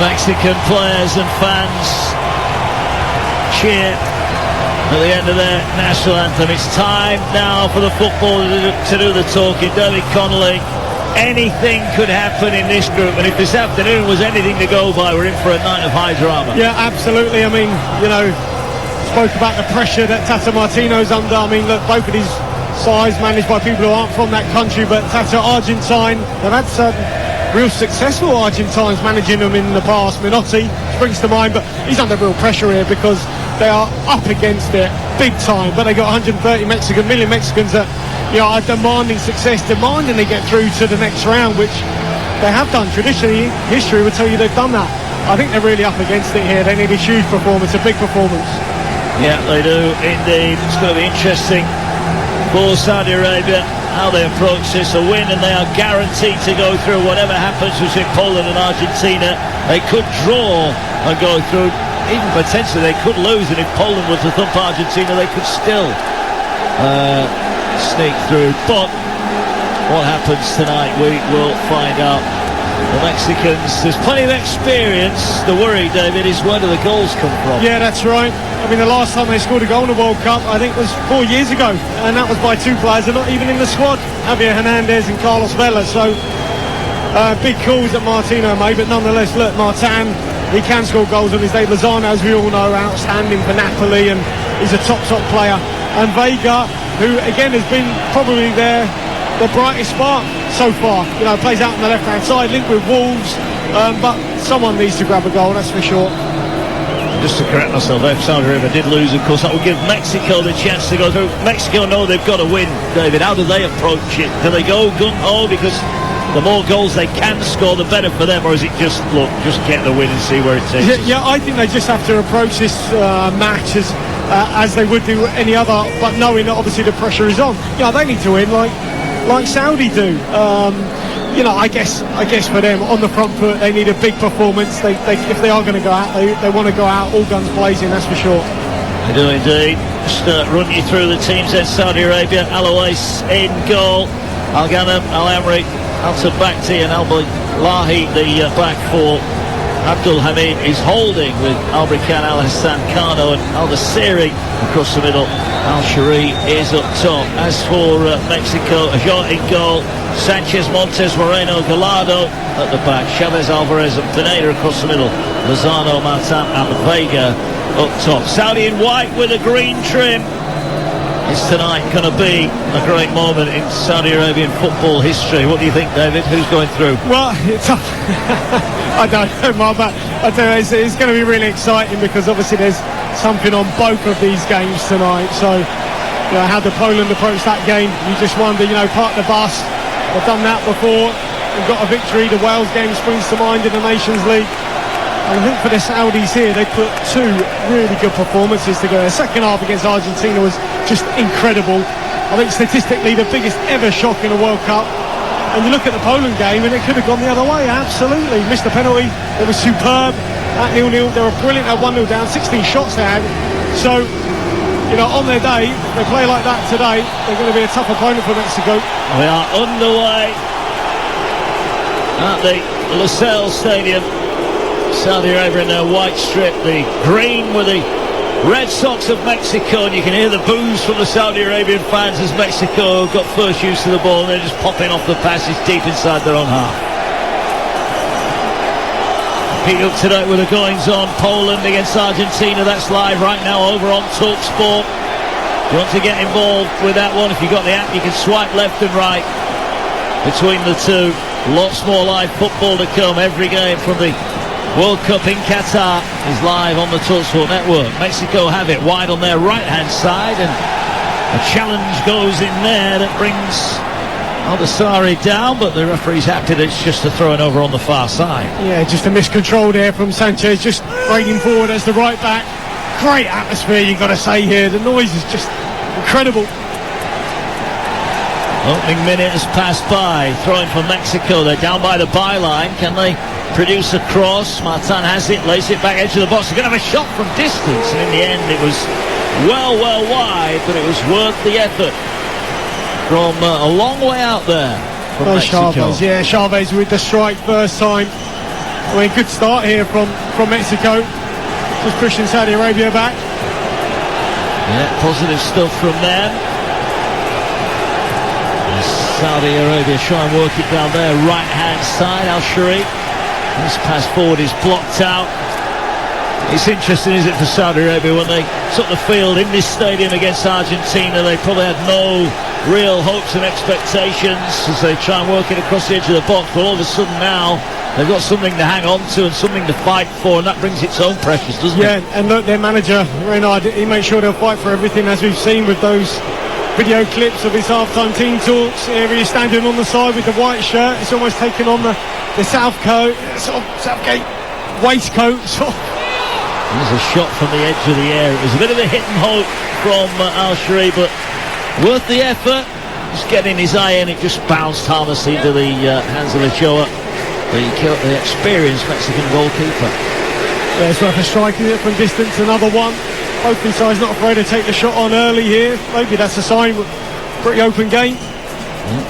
Mexican players and fans cheer at the end of their national anthem. It's time now for the footballer to do the talking. David Connolly, anything could happen in this group, and if this afternoon was anything to go by, we're in for a night of high drama. Yeah, absolutely. I mean, you know, spoke about the pressure that Tata Martino's under. I mean, look, both of these sides managed by people who aren't from that country, but Tata, Argentine, they've had certain real successful Argentines managing them in the past. Menotti springs to mind, but he's under real pressure here because they are up against it big time. But they got 130 million Mexicans that, you know, are demanding success, demanding they get through to the next round, which they have done. Traditionally, history would tell you they've done that. I think they're really up against it here. They need a huge performance, a big performance. Yeah, they do indeed. It's going to be interesting for Saudi Arabia how they approach this. A win and they are guaranteed to go through. Whatever happens between Poland and Argentina, they could draw and go through. Even potentially they could lose, and if Poland were to thump Argentina, they could still sneak through. But what happens tonight, we will find out. The Mexicans, there's plenty of experience. The worry, David, is where do the goals come from? Yeah, that's right. I mean, the last time they scored a goal in the World Cup, I think, was 4 years ago, and that was by two players who are not even in the squad, Javier Hernandez and Carlos Vela. So big calls that Martino made, but nonetheless, look, Martin, he can score goals on his day. Lozano, as we all know, outstanding for Napoli, and he's a top player. And Vega, who again has been probably the brightest spark so far. You know, plays out on the left-hand side, linked with Wolves, but someone needs to grab a goal, that's for sure. Just to correct myself, if Saudi Arabia did lose, of course, that will give Mexico the chance to go through. Mexico know they've got to win, David. How do they approach it? Do they go gung-ho because the more goals they can score, the better for them, or is it just, look, just get the win and see where it takes us? Yeah, I think they just have to approach this match as they would do any other, but knowing that obviously the pressure is on. You know, they need to win like Saudi do. You know, I guess for them on the front foot, they need a big performance. They if they are going to go out, they want to go out all guns blazing, that's for sure. They do indeed. Just run you through the teams in Saudi Arabia. Al-Owais in goal, Al-Ghanem, Al-Amri, Al-Tabakti and Al-Bilahi the back four. Abdul Hamid is holding with Albrikan, Al-Hassan Kano and Al-Dasiri across the middle. Al-Shari is up top. As for Mexico, Ajot in goal, Sanchez, Montes, Moreno, Gallardo at the back, Chavez, Alvarez and Pineda across the middle, Lozano, Martin and Vega up top. Saudi in white with a green trim. Is tonight going to be a great moment in Saudi Arabian football history? What do you think, David? Who's going through? Well, it's I don't know, Mark, but I tell you, it's going to be really exciting because obviously there's something on both of these games tonight. So, you know, how did Poland approach that game? You just wonder, you know, park the bus. They've done that before. They've got a victory. The Wales game springs to mind in the Nations League. And I think for the Saudis here, they put two really good performances together. The second half against Argentina was just incredible. I think statistically the biggest ever shock in a World Cup. And you look at the Poland game and it could have gone the other way, absolutely. Missed the penalty, they were superb at 0-0. They were brilliant at 1-0 down, 16 shots they had. So, you know, on their day, they play like that today, they're going to be a tough opponent for Mexico. We are underway at the Lusail Stadium. Saudi Arabia in their white strip, the green with the Red Sox of Mexico, and you can hear the boos from the Saudi Arabian fans as Mexico got first use of the ball and they're just popping off the passage deep inside their own half. Pick up tonight with the goings on. Poland against Argentina, that's live right now over on TalkSport. If you want to get involved with that one, if you've got the app, you can swipe left and right between the two. Lots more live football to come. Every game from the World Cup in Qatar is live on the TalkSport network. Mexico have it wide on their right-hand side, and a challenge goes in there that brings Al-Dasari down, but the referee's happy that it's just a throw-in over on the far side. Yeah, just a miscontrol there from Sanchez, just breaking forward as the right back. Great atmosphere, you've got to say here. The noise is just incredible. Opening minute has passed by. Throwing for Mexico. They're down by the byline. Can they produce a cross? Martin has it, lays it back edge of the box. They're going to have a shot from distance, and in the end it was well wide, but it was worth the effort from a long way out there from Mexico. Chavez, yeah, Chavez with the strike first time. I mean, good start here from Mexico. Just pushing Saudi Arabia back. Yeah, positive stuff from them. Saudi Arabia try and work it down there, right-hand side. Al-Sharif. This pass forward is blocked out. It's interesting, is it, for Saudi Arabia, when they took the field in this stadium against Argentina, they probably had no real hopes and expectations as they try and work it across the edge of the box, but all of a sudden now they've got something to hang on to and something to fight for, and that brings its own pressures, doesn't it? Yeah, and look, their manager, Renard, he makes sure they'll fight for everything, as we've seen with those video clips of his half-time team talks. Here he's standing on the side with the white shirt. It's almost taken on the Southgate waistcoat. There's a shot from the edge of the air. It was a bit of a hit and hope from Al-Sharif, but worth the effort. Just getting his eye in, it just bounced harmlessly into the hands of Ochoa, the experienced Mexican goalkeeper. Yeah, it's worth a striking it from distance. Another one. Both these sides not afraid to take the shot on early here. Maybe that's a sign. Pretty open game.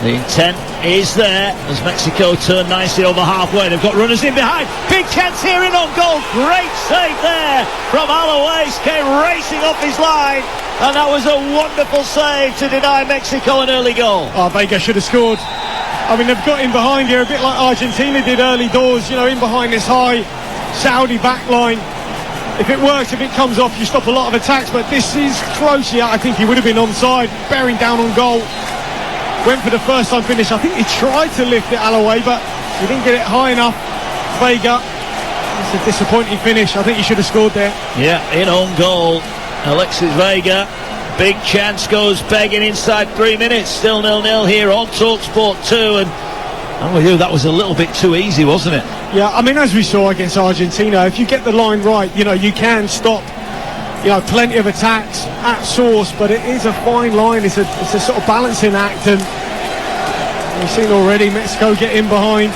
The intent is there as Mexico turn nicely over halfway. They've got runners in behind. Big chance here in on goal. Great save there from Alois. Came racing off his line, and that was a wonderful save to deny Mexico an early goal. Oh, Vega should have scored. I mean, they've got in behind here a bit like Argentina did early doors, you know, in behind this high Saudi back line. If it works, if it comes off, you stop a lot of attacks, but this is close. Yeah, I think he would have been onside, bearing down on goal. Went for the first time finish. I think he tried to lift it Alaway, but he didn't get it high enough. Vega, it's a disappointing finish. I think he should have scored there. Yeah, in on goal, Alexis Vega. Big chance, goes begging inside 3 minutes. Still 0-0 here on TalkSport 2, and I'm with you, that was a little bit too easy, wasn't it? Yeah, I mean, as we saw against Argentina, if you get the line right, you know, you can stop, you know, plenty of attacks at source, but it is a fine line. It's a sort of balancing act, and we've seen already Mexico get in behind.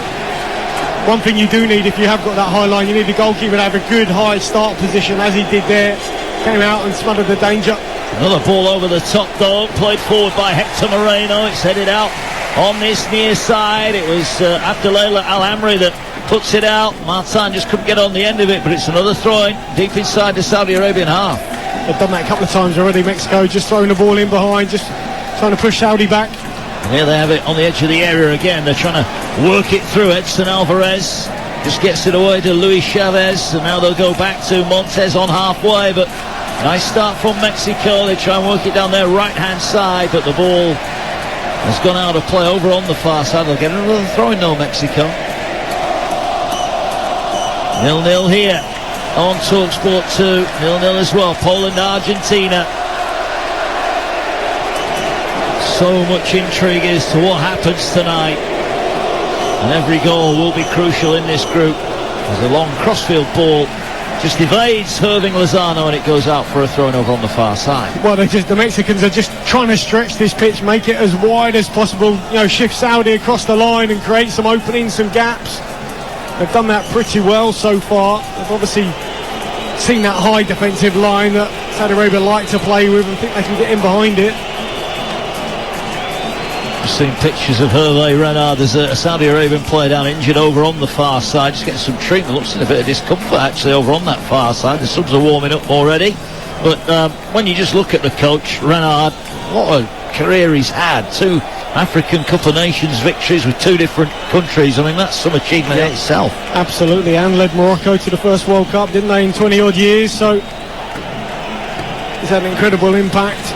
One thing you do need, if you have got that high line, you need the goalkeeper to have a good high start position, as he did there. Came out and smothered the danger. Another ball over the top though, played forward by Hector Moreno. It's headed out on this near side. It was Abdullah Al-Amri that puts it out. Martin just couldn't get on the end of it, but it's another throw-in deep inside the Saudi Arabian half. They've done that a couple of times already, Mexico, just throwing the ball in behind, just trying to push Saudi back. And here they have it on the edge of the area again. They're trying to work it through. Edson Alvarez just gets it away to Luis Chavez, and now they'll go back to Montes on halfway, but nice start from Mexico. They try and work it down their right-hand side, but the ball has gone out of play over on the far side. They'll get another throw-in now, Mexico. 0-0 here on TalkSport 2. 0-0 as well. Poland, Argentina. So much intrigue as to what happens tonight. And every goal will be crucial in this group. There's a long crossfield ball. Just evades Irving Lozano, and it goes out for a throw-in over on the far side. Well, the Mexicans are just trying to stretch this pitch, make it as wide as possible, you know, shift Saudi across the line and create some openings, some gaps. They've done that pretty well so far. They've obviously seen that high defensive line that Saudi Arabia like to play with, and think they can get in behind it. I've seen pictures of Hervé Renard. There's a Saudi Arabian player down injured over on the far side, just getting some treatment. Looks like a bit of discomfort actually over on that far side. The subs are warming up already, but when you just look at the coach Renard, what a career he's had. 2 African Cup of Nations victories with 2 different countries. I mean, that's some achievement in itself. Absolutely, and led Morocco to the first World Cup, didn't they, in 20 odd years, so he's had an incredible impact.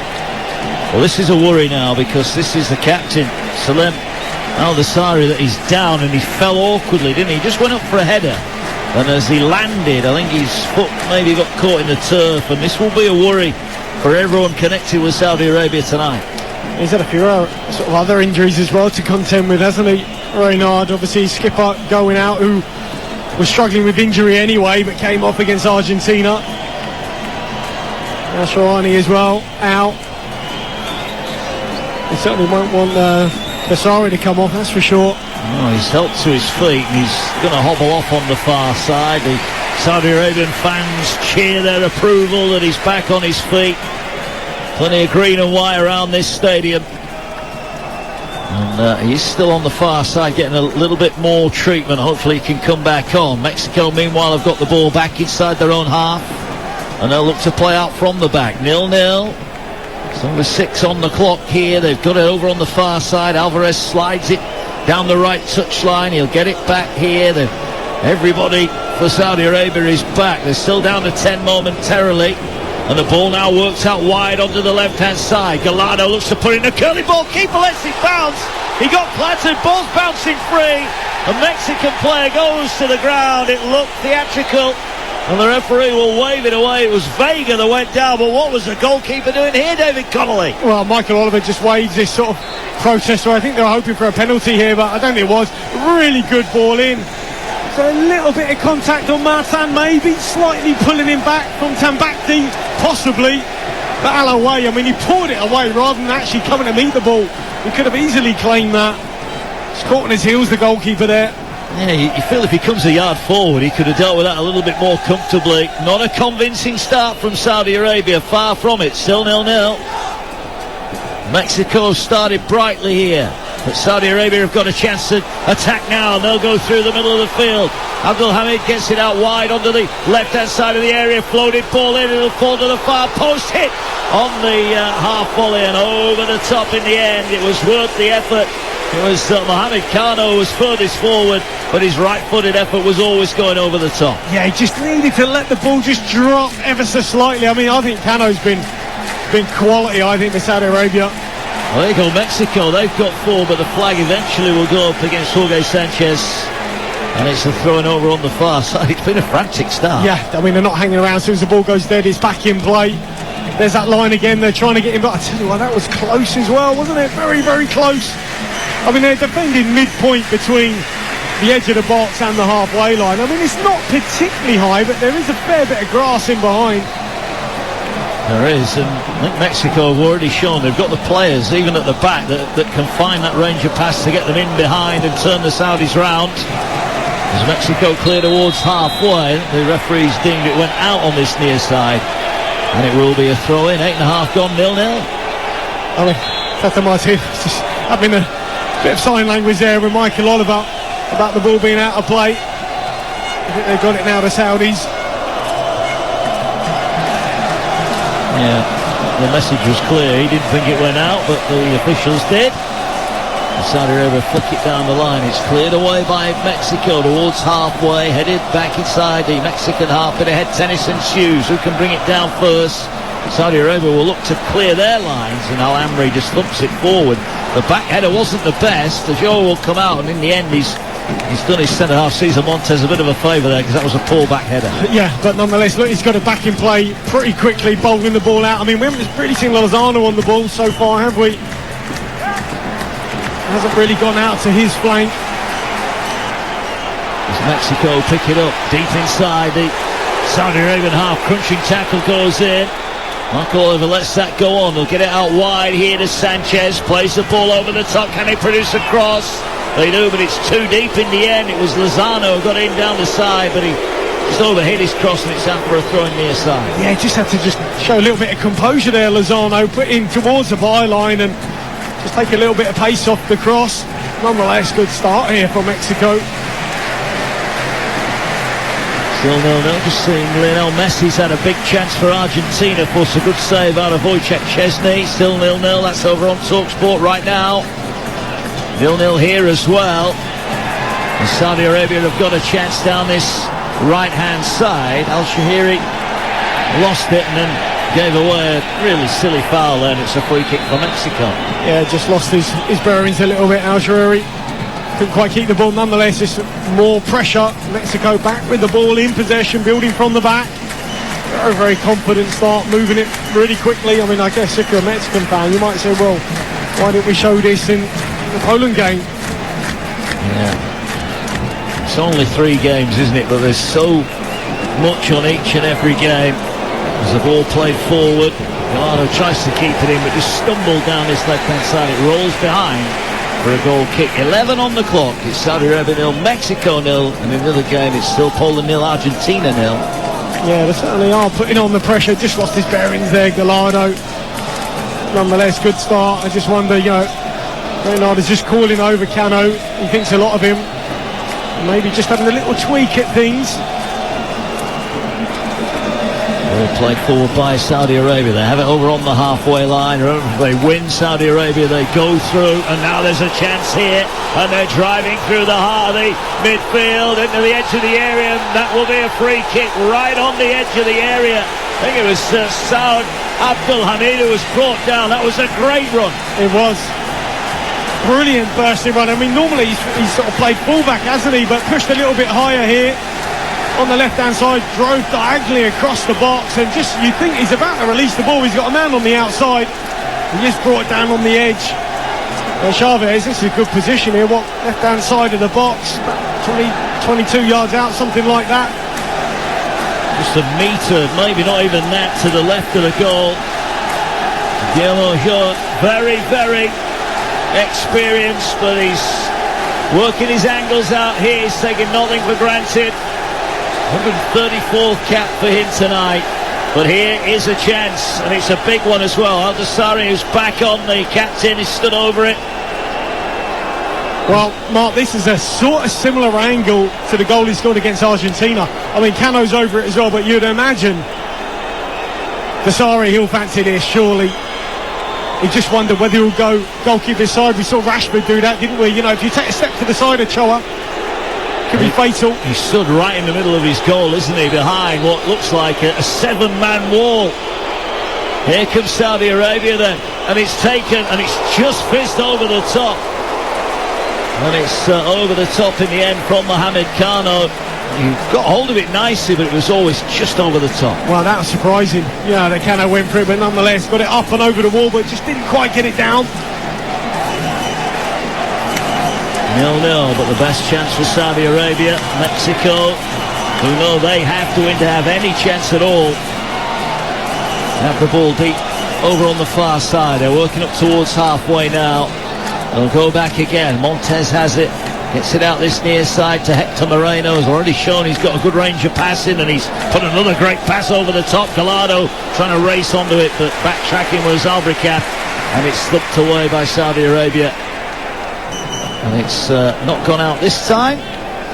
Well, this is a worry now, because this is the captain, Salem Al-Dasari, that he's down, and he fell awkwardly, didn't he? He just went up for a header, and as he landed, I think his foot maybe got caught in the turf, and this will be a worry for everyone connected with Saudi Arabia tonight. He's had a few sort of other injuries as well to contend with, hasn't he? Reynard, obviously, skipper going out, who was struggling with injury anyway, but came off against Argentina. Nasrani as well, out. He certainly won't want Basari to come off, that's for sure. Oh, he's helped to his feet, and he's going to hobble off on the far side. The Saudi Arabian fans cheer their approval that he's back on his feet. Plenty of green and white around this stadium. And he's still on the far side, getting a little bit more treatment. Hopefully he can come back on. Mexico, meanwhile, have got the ball back inside their own half, and they'll look to play out from the back. 0-0. It's number 6 on the clock here. They've got it over on the far side. Alvarez slides it down the right touchline. He'll get it back here. Everybody for Saudi Arabia is back. They're still down to 10 momentarily. And the ball now works out wide onto the left-hand side. Gallardo looks to put in a curly ball. Keeper lets it bounce. He got planted. Ball's bouncing free. A Mexican player goes to the ground. It looked theatrical. And the referee will wave it away. It was Vega that went down. But what was the goalkeeper doing here, David Connolly? Well, Michael Oliver just waves this sort of protest. So I think they were hoping for a penalty here, but I don't think it was. Really good ball in. So a little bit of contact on Martin, maybe slightly pulling him back from Tambakti, possibly. But Alaway, I mean, he poured it away rather than actually coming to meet the ball. He could have easily claimed that. He's caught on his heels, the goalkeeper there. Yeah, you feel if he comes a yard forward, he could have dealt with that a little bit more comfortably. Not a convincing start from Saudi Arabia, far from it, still 0-0. Mexico started brightly here, but Saudi Arabia have got a chance to attack now, and they'll go through the middle of the field. Abdulhamid gets it out wide onto the left-hand side of the area, floated ball in, it'll fall to the far post, hit on the half volley and over the top in the end. It was worth the effort. It was Mohamed Kano was furthest forward, but his right-footed effort was always going over the top. Yeah, he just needed to let the ball just drop ever so slightly. I mean, I think Kano's been quality, I think, for Saudi Arabia. Well, there you go, Mexico. They've got 4, but the flag eventually will go up against Jorge Sanchez. And it's a throwing over on the far side. It's been a frantic start. Yeah, I mean, they're not hanging around. As soon as the ball goes dead, it's back in play. There's that line again. They're trying to get him. But I tell you what, that was close as well, wasn't it? Very, very close. I mean, they're defending midpoint between the edge of the box and the halfway line. I mean, it's not particularly high, but there is a fair bit of grass in behind. There is, and I think Mexico have already shown they've got the players, even at the back, that can find that range of pass to get them in behind and turn the Saudis round. As Mexico clear towards halfway, the referees deemed it went out on this near side, and it will be a throw-in. 8.5 gone, 0-0. I mean, Tata Martin just having a bit of sign language there with Michael Oliver about the ball being out of play. I think they've got it now, the Saudis. Yeah, the message was clear. He didn't think it went out, but the officials did. And Saudi Arabia flick it down the line. It's cleared away by Mexico towards halfway, headed back inside the Mexican half. Bit ahead, tennis and shoes. Who can bring it down first? Saudi Arabia will look to clear their lines, and Al Amri just thumps it forward. The back header wasn't the best. The Joe will come out, and in the end he's done his centre-half Cesar Montes a bit of a favour there, because that was a poor back header. Yeah, but nonetheless, look, he's got it back in play pretty quickly, bowling the ball out. I mean, we haven't really seen Lozano on the ball so far, have we? Hasn't really gone out to his flank. As Mexico pick it up deep inside the Saudi Arabian half, crunching tackle goes in. Michael Oliver lets that go on. They'll get it out wide here to Sanchez. Plays the ball over the top. Can he produce a cross? They do, but it's too deep in the end. It was Lozano who got in down the side, but he just overhit his cross, and it's out for a throw-in near side. Yeah, just had to just show a little bit of composure there, Lozano. Put in towards the byline and just take a little bit of pace off the cross. Nonetheless, good start here for Mexico. Still 0-0. Just seeing Lionel Messi's had a big chance for Argentina. Forced a good save out of Wojciech Szczesny. Still 0-0. That's over on TalkSport right now. 0-0 here as well. And Saudi Arabia have got a chance down this right-hand side. Al-Shahiri lost it and then gave away a really silly foul there, and it's a free kick for Mexico. Yeah, just lost his bearings a little bit, Al-Shahiri. Couldn't quite keep the ball. Nonetheless, just more pressure. Mexico back with the ball in possession, building from the back. Very, very confident start, moving it really quickly. I mean, I guess if you're a Mexican fan, you might say, well, why didn't we show this in the Poland game? Yeah. It's only 3 games, isn't it? But there's so much on each and every game. As the ball played forward, Gallardo tries to keep it in, but just stumbled down this left-hand side. It rolls behind for a goal kick. 11 on the clock. It's Saudi Arabia 0, Mexico 0, and in the other game it's still Poland 0, Argentina 0. Yeah, they certainly are putting on the pressure. Just lost his bearings there, Gallardo. Nonetheless, good start. I just wonder, Bernard is just calling over Cano. He thinks a lot of him. Maybe just having a little tweak at things. Well played forward by Saudi Arabia. They have it over on the halfway line. Remember, if they win Saudi Arabia, they go through, and now there's a chance here, and they're driving through the heart of the midfield into the edge of the area, and that will be a free kick right on the edge of the area. I think it was Saud Abdul Hamid who was brought down. That was a great run. It was. Brilliant bursting run. I mean, normally he's sort of played fullback, hasn't he? But pushed a little bit higher here on the left-hand side, drove diagonally across the box, and just, you think he's about to release the ball. He's got a man on the outside. He just brought it down on the edge. Chavez, this is a good position here. What, left-hand side of the box, about 22 yards out, something like that. Just a metre, maybe not even that, to the left of the goal. Guillermo Jot, very, very experienced, but he's working his angles out here. He's taking nothing for granted. 134th cap for him tonight, but here is a chance, and it's a big one as well. Al-Dassari, who's back on, the captain, is stood over it. Well, Mark, this is a sort of similar angle to the goal he scored against Argentina. I mean, Cano's over it as well, but you'd imagine Dassari, he'll fancy this, surely. He just wondered whether he'll go goalkeeper's side. We saw Rashford do that, didn't we? You know, if you take a step to the side of Choa, could be fatal. He stood right in the middle of his goal, isn't he, behind what looks like a seven-man wall. Here comes Saudi Arabia then, and it's taken, and it's just fizzed over the top. And it's over the top in the end from Mohamed Kano. He got hold of it nicely, but it was always just over the top. Well, that was surprising. Yeah, the Kano went through, but nonetheless got it up and over the wall, but just didn't quite get it down. 0-0, but the best chance for Saudi Arabia. Mexico, who know they have to win to have any chance at all. Have the ball deep over on the far side. They're working up towards halfway now. They'll go back again. Montez has it. Gets it out this near side to Hector Moreno. Has already shown he's got a good range of passing, and he's put another great pass over the top. Gallardo trying to race onto it, but backtracking was Albricap, and it's slipped away by Saudi Arabia. And it's not gone out this time.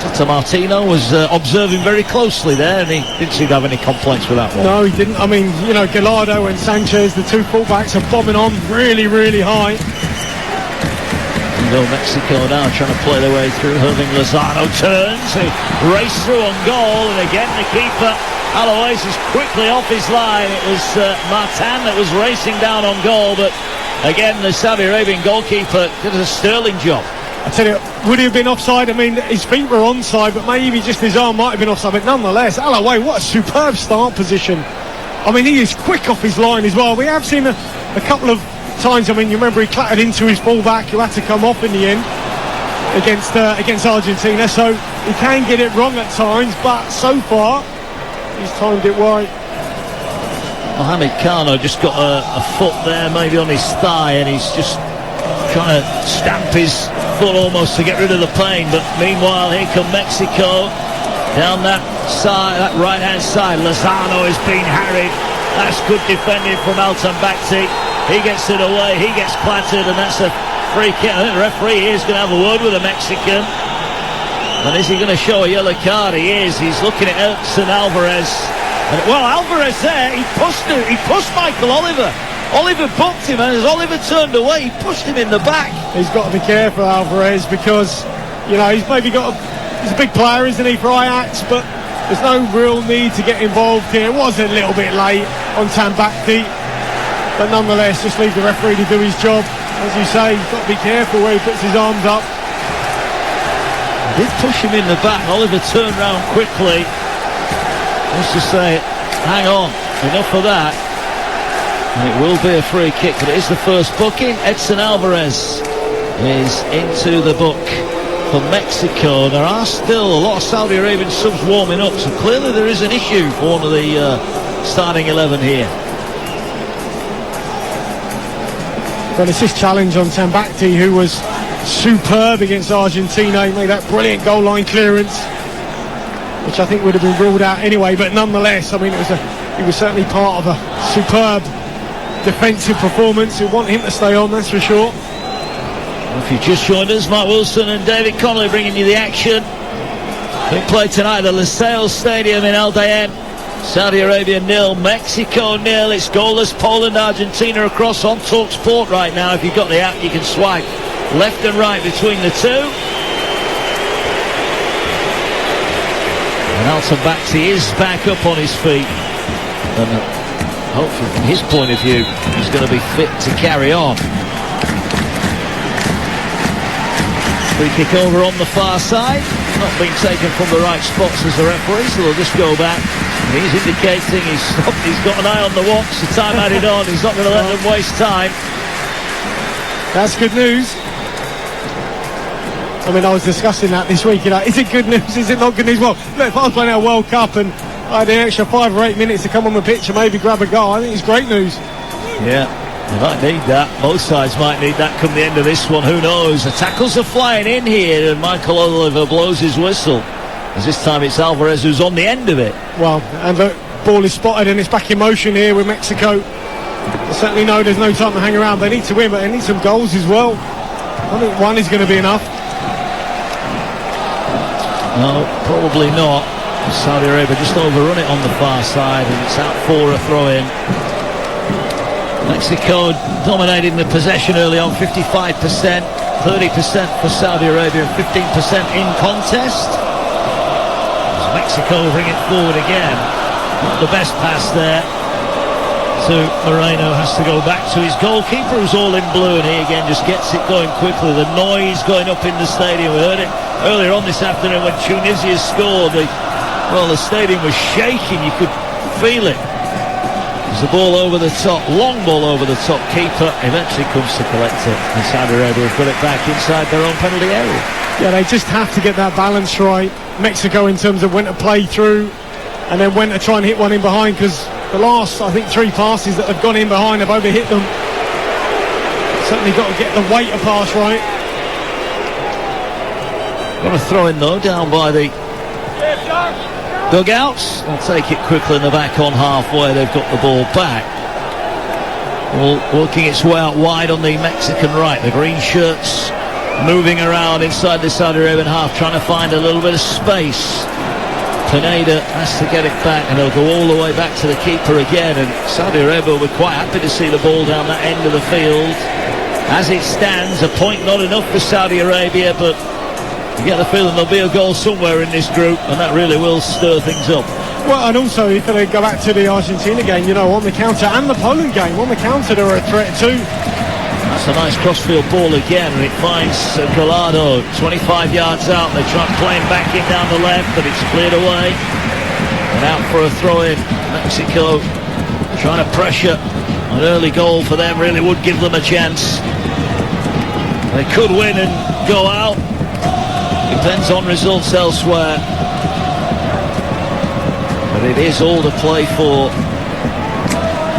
Tata Martino was observing very closely there, and he didn't seem to have any complaints with that one. No, he didn't. I mean, you know, Gallardo and Sanchez, the two fullbacks, are bombing on really, really high. Mexico now trying to play their way through. Irving Lozano turns, he raced through on goal, and again the keeper Alois is quickly off his line. It was Martin that was racing down on goal, but again the Saudi Arabian goalkeeper did a sterling job. I tell you, would he have been offside? I mean, his feet were onside, but maybe just his arm might have been offside. But nonetheless, Alaway, what a superb start position. I mean, he is quick off his line as well. We have seen a couple of times. I mean, you remember he clattered into his fullback, who had to come off in the end against Argentina. So he can get it wrong at times, but so far he's timed it right. Mohamed Kano just got a foot there, maybe on his thigh, and he's just trying to stamp his foot almost to get rid of the pain. But meanwhile, here come Mexico down that side, that right-hand side. Lozano is being harried. That's good defending from Altan Bakti. He gets it away, he gets planted, and that's a free kick. I think the referee here is going to have a word with the Mexican. And is he going to show a yellow card? He is. He's looking at Edson Alvarez. And, well, Alvarez there, he pushed Michael Oliver. Oliver booked him, and as Oliver turned away, he pushed him in the back. He's got to be careful, Alvarez, because, you know, he's maybe he's a big player, isn't he, for Ajax, but there's no real need to get involved here. It was a little bit late on Tambakti, but nonetheless, just leave the referee to do his job. As you say, he's got to be careful where he puts his arms up. He did push him in the back. Oliver turned round quickly. Let's just say, hang on, enough of that. And it will be a free kick, but it is the first booking. Edson Alvarez is into the book for Mexico. There are still a lot of Saudi Arabian subs warming up, so clearly there is an issue for one of the starting 11 here. Well, it's this challenge on Tambakti, who was superb against Argentina. He made that brilliant goal line clearance, which I think would have been ruled out anyway, but nonetheless, I mean, he was certainly part of a superb defensive performance. We want him to stay on, that's for sure. If you just joined us, Mark Wilson and David Connolly bringing you the action. Big play tonight at the Lusail Stadium in Al Dayan. Saudi Arabia 0, Mexico 0. It's goalless. Poland, Argentina across on TalkSport right now. If you've got the app, you can swipe left and right between the two. And Al-Tabaqi is back up on his feet. And hopefully, from his point of view, he's going to be fit to carry on. Free kick over on the far side. Not being taken from the right spots as the referee, so they'll just go back. And he's indicating he's stopped, he's got an eye on the watch, the time added on, he's not going to let them waste time. That's good news. I mean, I was discussing that this week, is it good news, is it not good news? Well, look, if I was playing a World Cup and I had an extra 5 or 8 minutes to come on the pitch and maybe grab a goal, I think it's great news. Yeah. They might need that. Both sides might need that come the end of this one. Who knows? The tackles are flying in here, and Michael Oliver blows his whistle. As this time it's Alvarez who's on the end of it. Well, and the ball is spotted and it's back in motion here with Mexico. They certainly know there's no time to hang around. They need to win, but they need some goals as well. I think one is going to be enough. No, probably not. Saudi Arabia just overrun it on the far side, and it's out for a throw-in. Mexico dominating the possession early on, 55%, 30% for Saudi Arabia, and 15% in contest. As Mexico bring it forward again. Not the best pass there to Moreno, has to go back to his goalkeeper who's all in blue, and he again just gets it going quickly. The noise going up in the stadium. We heard it earlier on this afternoon when Tunisia scored. The stadium was shaking, you could feel it. The ball over the top, long ball over the top. Keeper eventually comes to collect it, and Saudi Arabia have got it back inside their own penalty area. Yeah, they just have to get that balance right. Mexico in terms of when to play through and then when to try and hit one in behind, because the last, I think, 3 passes that have gone in behind have overhit them. Certainly got to get the weight of pass right. Got to throw in though, down by the dugouts. They'll take it quickly in the back on halfway. They've got the ball back. Working its way out wide on the Mexican right. The green shirts moving around inside the Saudi Arabian half, trying to find a little bit of space. Pineda has to get it back, and they'll go all the way back to the keeper again. And Saudi Arabia will be quite happy to see the ball down that end of the field. As it stands, a point not enough for Saudi Arabia, but you get the feeling there'll be a goal somewhere in this group, and that really will stir things up. Well, and also if they go back to the Argentina game, on the counter, and the Poland game, on the counter they're a threat too. That's a nice crossfield ball again, and it finds Gallardo 25 yards out. They try playing back in down the left, but it's cleared away. And out for a throw-in. Mexico trying to pressure. An early goal for them really would give them a chance. They could win and go out. Depends on results elsewhere. But it is all to play for.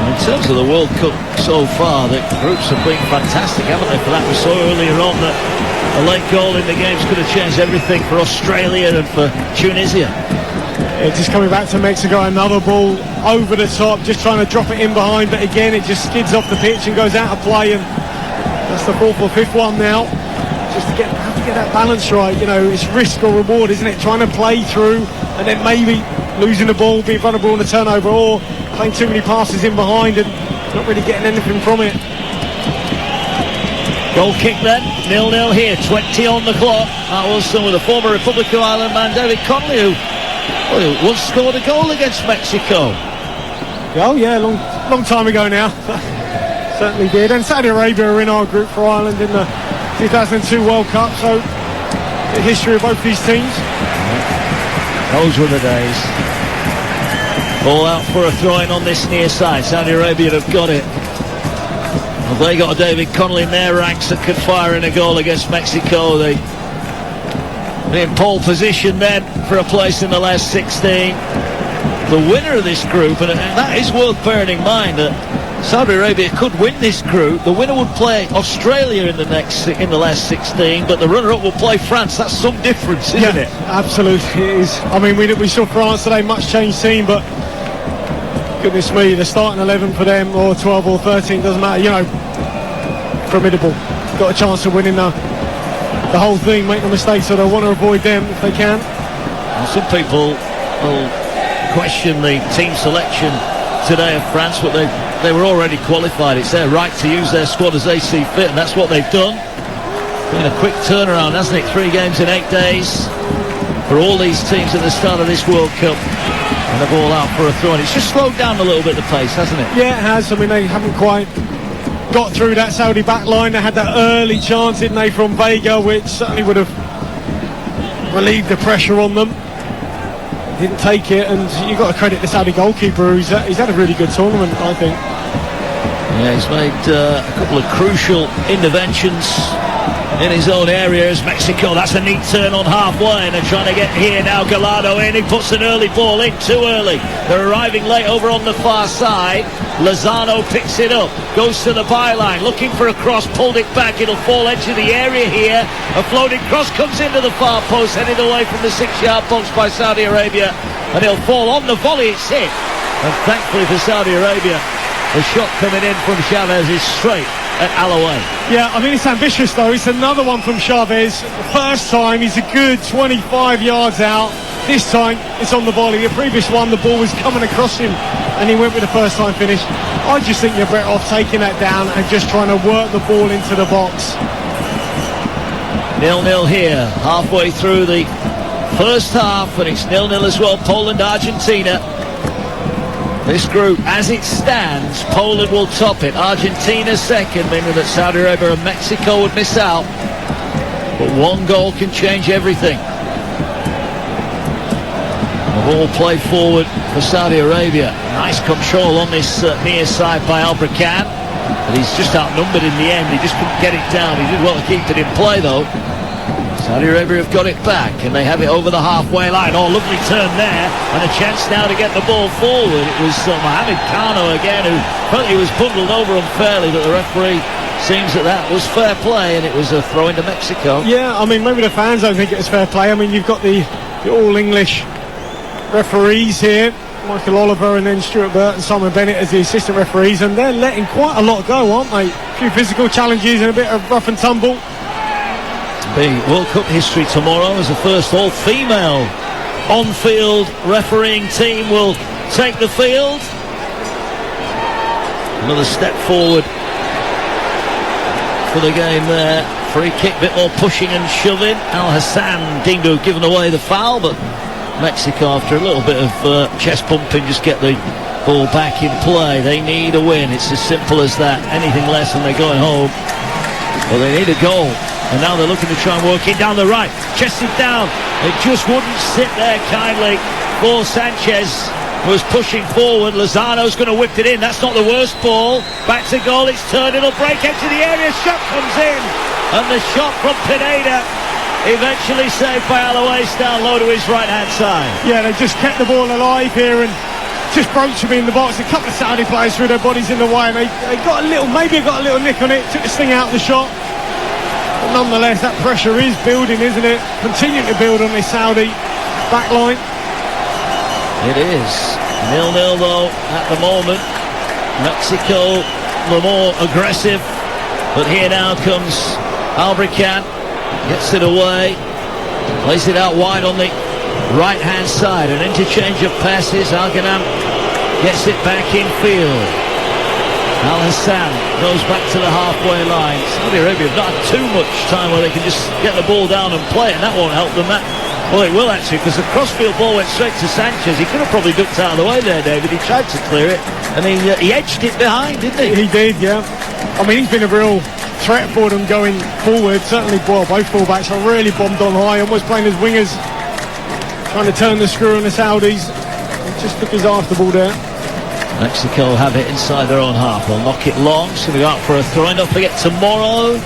In terms of the World Cup so far, the groups have been fantastic, haven't they? For that, we saw earlier on that a late goal in the games could have changed everything for Australia and for Tunisia. Just coming back to Mexico, another ball over the top, just trying to drop it in behind, but again it just skids off the pitch and goes out of play, and that's the 4th or 5th one now. Just to have to get that balance right, it's risk or reward, isn't it? Trying to play through and then maybe losing the ball, being vulnerable on the turnover, or playing too many passes in behind and not really getting anything from it. Goal kick then, 0-0 here, 20 on the clock. That was some of the former Republic of Ireland man David Connolly, who once scored a goal against Mexico. Oh yeah, long time ago now. Certainly did. And Saudi Arabia are in our group for Ireland in the 2002 World Cup, so the history of both these teams. Those were the days. Ball out for a throw-in on this near side. Saudi Arabia have got it. Well, they got a David Connolly in their ranks that could fire in a goal against Mexico. They in pole position then for a place in the last 16. The winner of this group, and that is worth bearing in mind, that Saudi Arabia could win this group. The winner would play Australia in the last 16, but the runner-up will play France. That's some difference, isn't it? Absolutely, it is. I mean, we saw France today, much changed team, but goodness me, the starting 11 for them, or 12 or 13, doesn't matter. Formidable. Got a chance of winning the the whole thing, make no mistake, so they'll want to avoid them if they can. Well, some people will question the team selection today of France, but they were already qualified. It's their right to use their squad as they see fit, and that's what they've done. Been a quick turnaround, hasn't it? 3 games in 8 days for all these teams at the start of this World Cup, and they're all out for a throw. And it's just slowed down a little bit, the pace, hasn't it? Yeah, it has. I mean, they haven't quite got through that Saudi back line. They had that early chance, didn't they, from Vega, which certainly would have relieved the pressure on them. Didn't take it, and you've got to credit the Saudi goalkeeper. He's had a really good tournament, I think. Yeah, he's made a couple of crucial interventions in his own area as Mexico. That's a neat turn on halfway, and they're trying to get here now. Gallardo in, he puts an early ball in, too early. They're arriving late over on the far side. Lozano picks it up, goes to the byline, looking for a cross, pulled it back. It'll fall edge of the area here. A floating cross comes into the far post, headed away from the 6-yard box by Saudi Arabia, and he'll fall on the volley. It's hit, and thankfully for Saudi Arabia, the shot coming in from Chavez is straight at Alaway. Yeah, I mean, it's ambitious though. It's another one from Chavez. The first time he's a good 25 yards out. This time it's on the volley. The previous one, the ball was coming across him and he went with the first time finish. I just think you're better off taking that down and just trying to work the ball into the box. 0-0 here, halfway through the first half, and it's 0-0 as well. Poland, Argentina. This group, as it stands, Poland will top it. Argentina second, meaning that Saudi Arabia and Mexico would miss out. But one goal can change everything. The ball played forward for Saudi Arabia. Nice control on this near side by Albrakan. But he's just outnumbered in the end. He just couldn't get it down. He did well to keep it in play, though. Saudi Arabia have got it back, and they have it over the halfway line. Oh, lovely turn there, and a chance now to get the ball forward. It was Mohamed Kano again, who felt he was bundled over unfairly, but the referee seems that was fair play, and it was a throw into Mexico. Yeah, I mean, maybe the fans don't think it was fair play. I mean, you've got the all-English referees here, Michael Oliver and then Stuart Burt and Simon Bennett as the assistant referees, and they're letting quite a lot go, aren't they? A few physical challenges and a bit of rough and tumble. The World Cup history tomorrow as the first all-female on-field refereeing team will take the field. Another step forward for the game there. Free kick, bit more pushing and shoving. Al Hassan deemed to have given away the foul, but Mexico, after a little bit of chest pumping, just get the ball back in play. They need a win. It's as simple as that. Anything less and they're going home. Well, they need a goal. And now they're looking to try and work it down the right. Chested down. It just wouldn't sit there kindly for Sanchez, who was pushing forward. Lozano's going to whip it in. That's not the worst ball. Back to goal. It's turned. It'll break into the area. Shot comes in. And the shot from Pineda eventually saved by Alois down low to his right-hand side. Yeah, they just kept the ball alive here and just broached him in the box. A couple of Saudi players threw their bodies in the way, and they got a little, maybe got a little nick on it. Took the sting out of the shot. But nonetheless, that pressure is building, isn't it? Continuing to build on this Saudi back line. It is 0-0 though at the moment. Mexico the more aggressive, but here now comes Albrakan, gets it away, plays it out wide on the right hand side. An interchange of passes. Alganam gets it back in field. Al Hassan goes back to the halfway line. Saudi Arabia have not had too much time where they can just get the ball down and play it, and that won't help them. Well, it will actually, because the crossfield ball went straight to Sanchez. He could have probably ducked out of the way there, David. He tried to clear it, and he edged it behind, didn't he? He did, yeah. I mean, he's been a real threat for them going forward. Certainly, well, both fullbacks are really bombed on high, almost playing as wingers, trying to turn the screw on the Saudis. He just took his eye off the ball there. Mexico have it inside their own half. They'll knock it long, so we go out for a throw. Don't forget, tomorrow,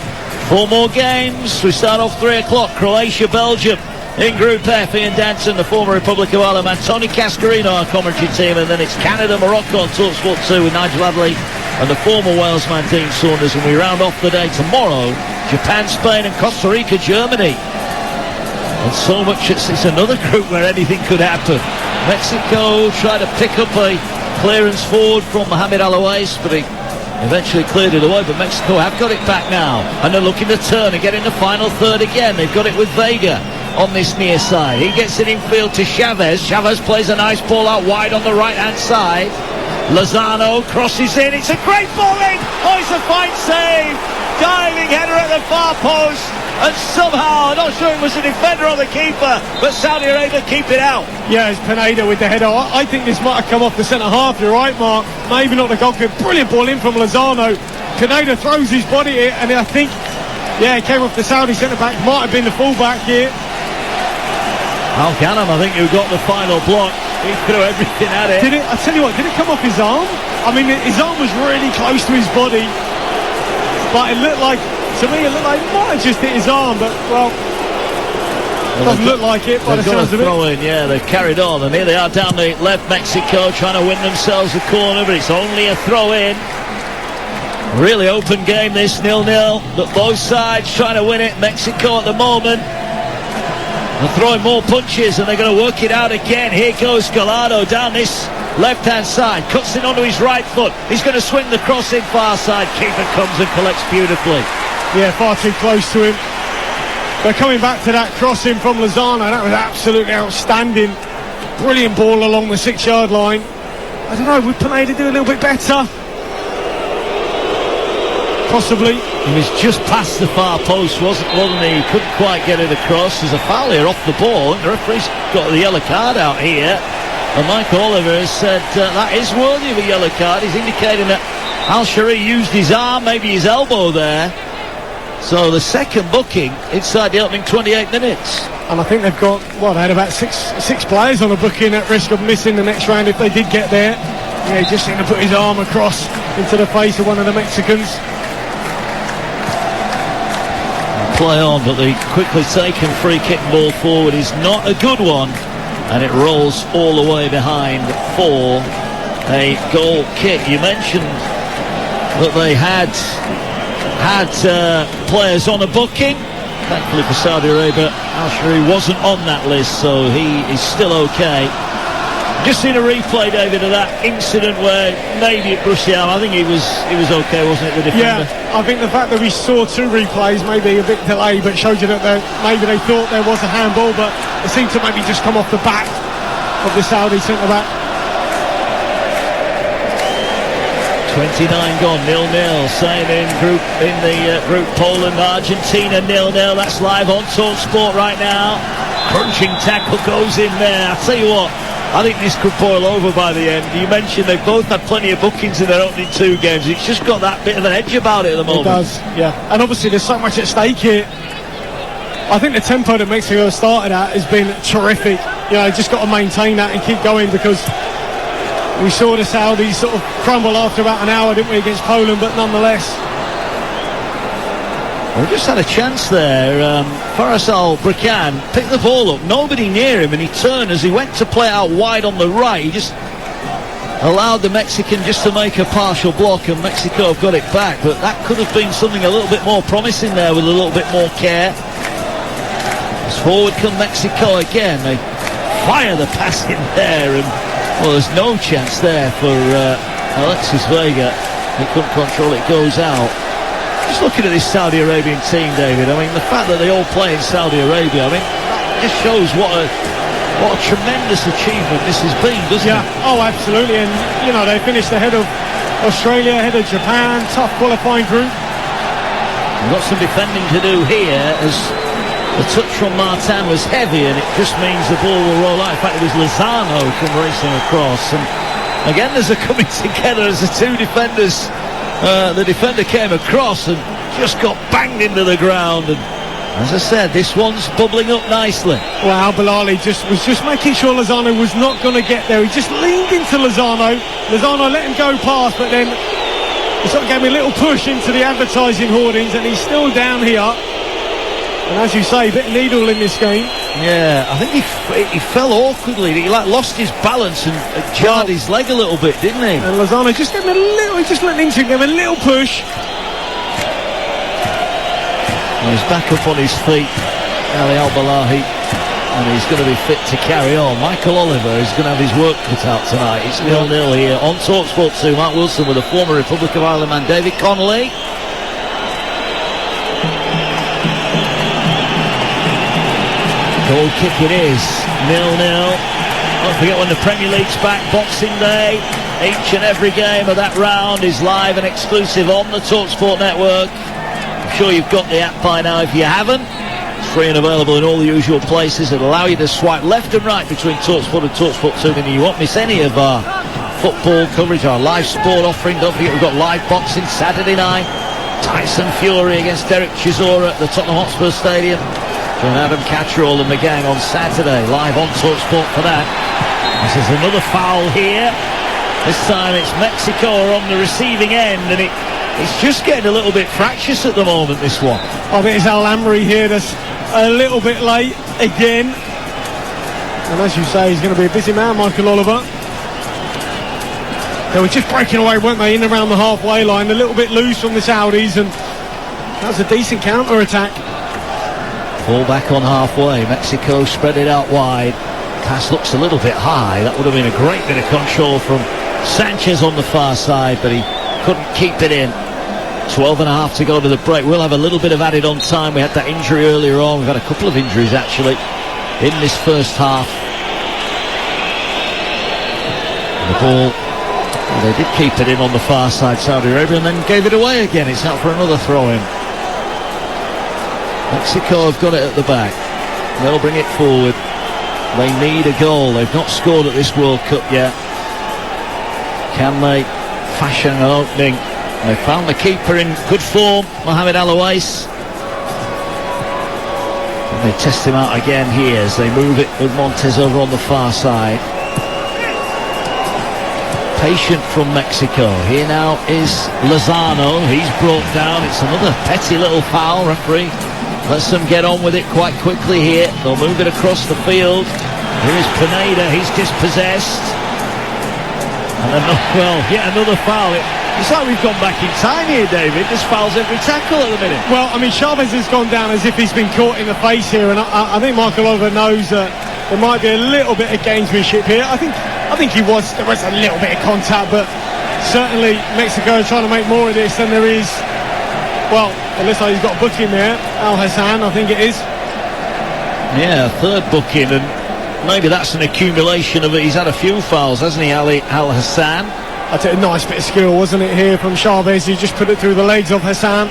4 more games. We start off 3 o'clock. Croatia, Belgium in Group F. Ian Danson, the former Republic of Ireland man. Tony Cascarino, our commentary team. And then it's Canada, Morocco on TalkSport 2 with Nigel Adley and the former Wales man Dean Saunders. And we round off the day tomorrow, Japan, Spain and Costa Rica, Germany. And so much, it's another group where anything could happen. Mexico try to pick up a clearance forward from Mohamed Alois, but he Eventually cleared it away, but Mexico have got it back now. And they're looking to turn and get in the final third again. They've got it with Vega on this near side. He gets it infield to Chavez. Chavez plays a nice ball out wide on the right-hand side. Lozano crosses in. It's a great ball in. Oh, it's a fine save. Diving header at the far post. And somehow, I'm not sure it was the defender or the keeper, but Saudi Arabia keep it out. Yeah, it's Pineda with the header. I think this might have come off the centre-half. You're right, Mark. Maybe not the goalkeeper. Brilliant ball in from Lozano. Pineda throws his body here, and I think, yeah, it came off the Saudi centre-back. Might have been the full-back here. Al-Ghanem, I think, who got the final block. He threw everything at it. Did it? I tell you what, did it come off his arm? I mean, his arm was really close to his body, but it looked like, to me, it looked like it might have just hit his arm, but, well, doesn't look like it by the sounds of it. Throw in, yeah, they've carried on, and here they are down the left, Mexico, trying to win themselves a corner, but it's only a throw in. Really open game, this 0-0, but both sides trying to win it. Mexico at the moment, they're throwing more punches, and they're going to work it out again. Here goes Gallardo down this left-hand side, cuts it onto his right foot. He's going to swing the cross in far side. Keeper comes and collects beautifully. Yeah, far too close to him. But coming back to that crossing from Lozano, that was absolutely outstanding. Brilliant ball along the 6-yard line. I don't know, would Pineda do a little bit better? Possibly. He was just past the far post, wasn't he? He couldn't quite get it across. There's a foul here off the ball. The referee's got the yellow card out here. And Mike Oliver has said that is worthy of a yellow card. He's indicating that Al-Shari used his arm, maybe his elbow there. So the second booking inside the opening 28 minutes. And I think they've got, well, they had about six players on a booking at risk of missing the next round if they did get there. Yeah, he just seemed to put his arm across into the face of one of the Mexicans. Play on, but the quickly taken free kick ball forward is not a good one, and it rolls all the way behind for a goal kick. You mentioned that they had players on a booking. Thankfully for Saudi Arabia, Al-Shari wasn't on that list, so he is still okay. Just seen a replay, David, of that incident where maybe it brushed the arm. I think he was okay, wasn't it, the defender? Yeah, I think the fact that we saw two replays, maybe a bit delayed, but showed you that maybe they thought there was a handball, but it seemed to maybe just come off the back of the Saudi centre-back. 29 gone, 0-0. Same in the group Poland, Argentina 0-0. That's live on TalkSport right now. Crunching tackle goes in there. I tell you what, I think this could boil over by the end. You mentioned they've both had plenty of bookings in their opening two games. It's just got that bit of an edge about it at the moment. It does, yeah. And obviously there's so much at stake here. I think the tempo that Mexico started at has been terrific. You know, just got to maintain that and keep going, because we saw the Saudis sort of crumble after about an hour, didn't we, against Poland, but nonetheless. We just had a chance there. Faisal Brikan picked the ball up, nobody near him, and he turned as he went to play out wide on the right. He just allowed the Mexican just to make a partial block, and Mexico have got it back. But that could have been something a little bit more promising there with a little bit more care. As forward come Mexico again. They fire the pass in there, and well, there's no chance there for Alexis Vega. He couldn't control it, goes out. Just looking at this Saudi Arabian team, David, I mean, the fact that they all play in Saudi Arabia, I mean, just shows what a tremendous achievement this has been, doesn't it? Yeah, oh, absolutely. And, you know, they finished ahead of Australia, ahead of Japan, tough qualifying group. We've got some defending to do here, as the touch from Martin was heavy, and it just means the ball will roll out. In fact, it was Lozano come racing across. And again, there's a coming together as the two defenders. The defender came across and just got banged into the ground, and as I said, this one's bubbling up nicely. Well, Bilali was just making sure Lozano was not going to get there. He just leaned into Lozano. Lozano let him go past, but then he sort of gave me a little push into the advertising hoardings, and he's still down here. And as you say, a bit needle in this game. Yeah, I think he fell awkwardly. He lost his balance and jarred his leg a little bit, didn't he? And Lozano just gave him he just let into him, gave him a little push. And he's back up on his feet. Ali Al-Balahi. and he's going to be fit to carry on. Michael Oliver is going to have his work cut out tonight. It's 0-0 here on TalkSport 2. Mark Wilson with a former Republic of Ireland man, David Connolly. Goal kick it is, 0-0. Don't forget, when the Premier League's back, Boxing Day, each and every game of that round is live and exclusive on the TalkSport network. I'm sure you've got the app by now. If you haven't, it's free and available in all the usual places. It'll allow you to swipe left and right between TalkSport and TalkSport 2, and you won't miss any of our football coverage, our live sport offering. Don't forget, we've got live boxing Saturday night. Tyson Fury against Derek Chisora at the Tottenham Hotspur Stadium. And Adam Catterall and the gang on Saturday, live on TalkSport for that. This is another foul here. This time it's Mexico are on the receiving end, and it's just getting a little bit fractious at the moment, this one. I think it's Al Amri here that's a little bit late again. And as you say, he's going to be a busy man, Michael Oliver. They were just breaking away, weren't they, in around the halfway line, a little bit loose from the Saudis, and that was a decent counter-attack. Ball back on halfway. Mexico spread it out wide. Pass looks a little bit high. That would have been a great bit of control from Sanchez on the far side, but he couldn't keep it in. 12.5 to go to the break. We'll have a little bit of added on time. We had that injury earlier on. We've had a couple of injuries actually in this first half. The ball, they did keep it in on the far side, Saudi Arabia, and then gave it away again. It's out for another throw-in. Mexico have got it at the back. They'll bring it forward. They need a goal. They've not scored at this World Cup yet. Can they fashion an opening? They found the keeper in good form, Mohamed Alouais. And they test him out again here as they move it with Montes over on the far side. Patient from Mexico. Here now is Lozano. He's brought down. It's another petty little foul. Referee lets them get on with it quite quickly here. They'll move it across the field. Here is Pineda. He's dispossessed. And then, well, yet another foul. It's like we've gone back in time here, David. This fouls every tackle at the minute. Well, I mean, Chavez has gone down as if he's been caught in the face here, and I think Michael Oliver knows that there might be a little bit of gamesmanship here. I think there was a little bit of contact, but certainly Mexico are trying to make more of this than there is. Well, it looks like he's got a booking there. Al Hassan, I think it is. Yeah, third booking, and maybe that's an accumulation of it. He's had a few fouls, hasn't he, Al Hassan? That's a nice bit of skill, wasn't it, here from Chavez? He just put it through the legs of Hassan.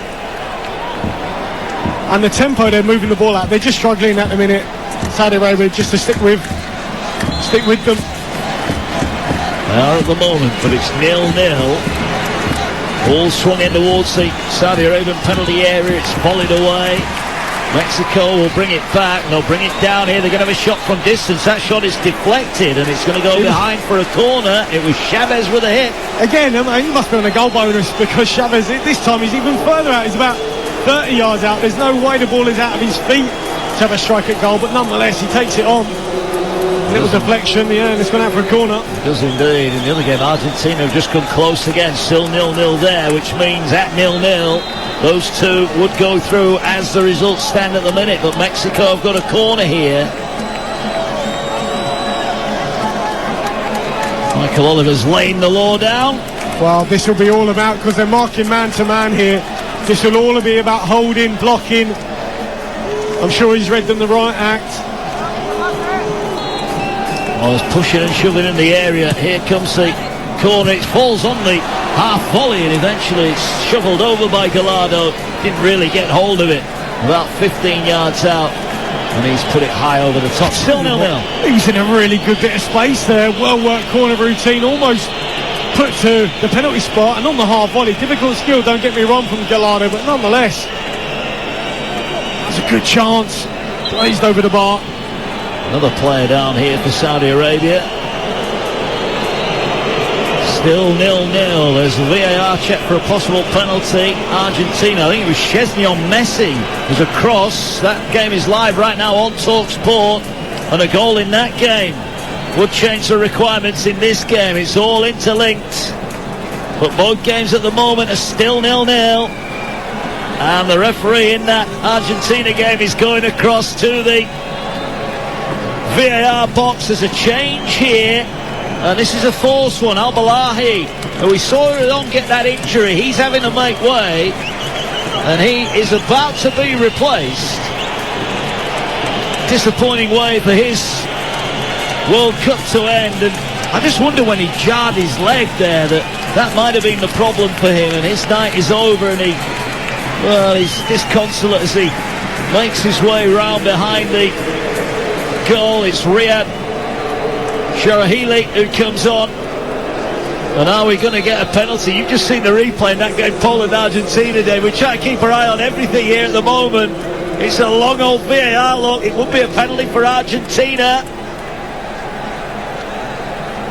And the tempo they're moving the ball out, they're just struggling at the minute. Saudi Arabia just to stick with them. They are at the moment, but it's 0-0. Ball swung in towards the Saudi Arabian penalty area. It's volleyed away. Mexico will bring it back. They'll bring it down here. They're going to have a shot from distance. That shot is deflected, and it's going to go behind for a corner. It was Chavez with a hit. Again, I mean, he must be on a goal bonus, because Chavez, this time, he's even further out. He's about 30 yards out. There's no way the ball is out of his feet to have a strike at goal, but nonetheless, he takes it on. Little deflection, yeah, and it's gone out for a corner. It does indeed. In the other game, Argentina have just come close again. Still 0-0 there, which means at 0-0, those two would go through as the results stand at the minute. But Mexico have got a corner here. Michael Oliver's laying the law down. Well, this will be all about, because they're marking man-to-man here, this will all be about holding, blocking. I'm sure he's read them the right act. Well, it's pushing and shoving in the area. Here comes the corner. It falls on the half volley, and eventually it's shoveled over by Gallardo. Didn't really get hold of it. About 15 yards out, and he's put it high over the top. Still 0-0. He's in a really good bit of space there. Well-worked corner routine, almost put to the penalty spot, and on the half volley. Difficult skill, don't get me wrong, from Gallardo, but nonetheless, that's a good chance. Blazed over the bar. Another player down here for Saudi Arabia. Still 0-0. There's a VAR check for a possible penalty. Argentina, I think it was Szczesny on Messi. There's a cross. That game is live right now on TalkSport. And a goal in that game would change the requirements in this game. It's all interlinked. But both games at the moment are still 0-0. And the referee in that Argentina game is going across to the VAR box. There's a change here, and this is a forced one. Al-Balahi, we saw him get that injury. He's having to make way, and he is about to be replaced. Disappointing way for his World Cup to end, and I just wonder when he jarred his leg there that might have been the problem for him, and his night is over, and he's disconsolate as he makes his way round behind the goal. It's Riyad Sharahili who comes on, and are we going to get a penalty? You've just seen the replay in that game, Poland Argentina day. We try to keep our eye on everything here at the moment. It's a long old VAR look. It would be a penalty for Argentina.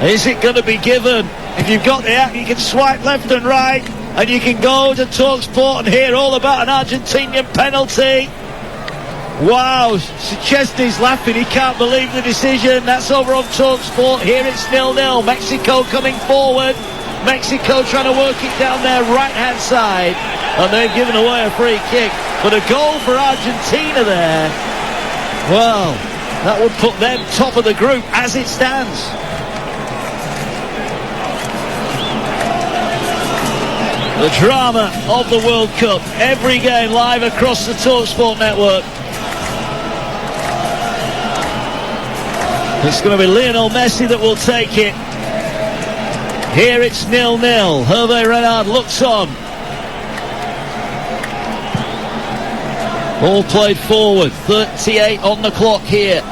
Is it going to be given? If you've got the app, you can swipe left and right, and you can go to TalkSport and hear all about an Argentinian penalty. Wow, Szczesny's laughing. He can't believe the decision. That's over on TalkSport. Here it's 0-0. Mexico coming forward. Mexico trying to work it down their right-hand side, and they've given away a free kick. But a goal for Argentina there. Well, that would put them top of the group as it stands. The drama of the World Cup. Every game live across the TalkSport network. It's going to be Lionel Messi that will take it. Here it's 0-0. Hervé Renard looks on. Ball played forward. 38 on the clock here.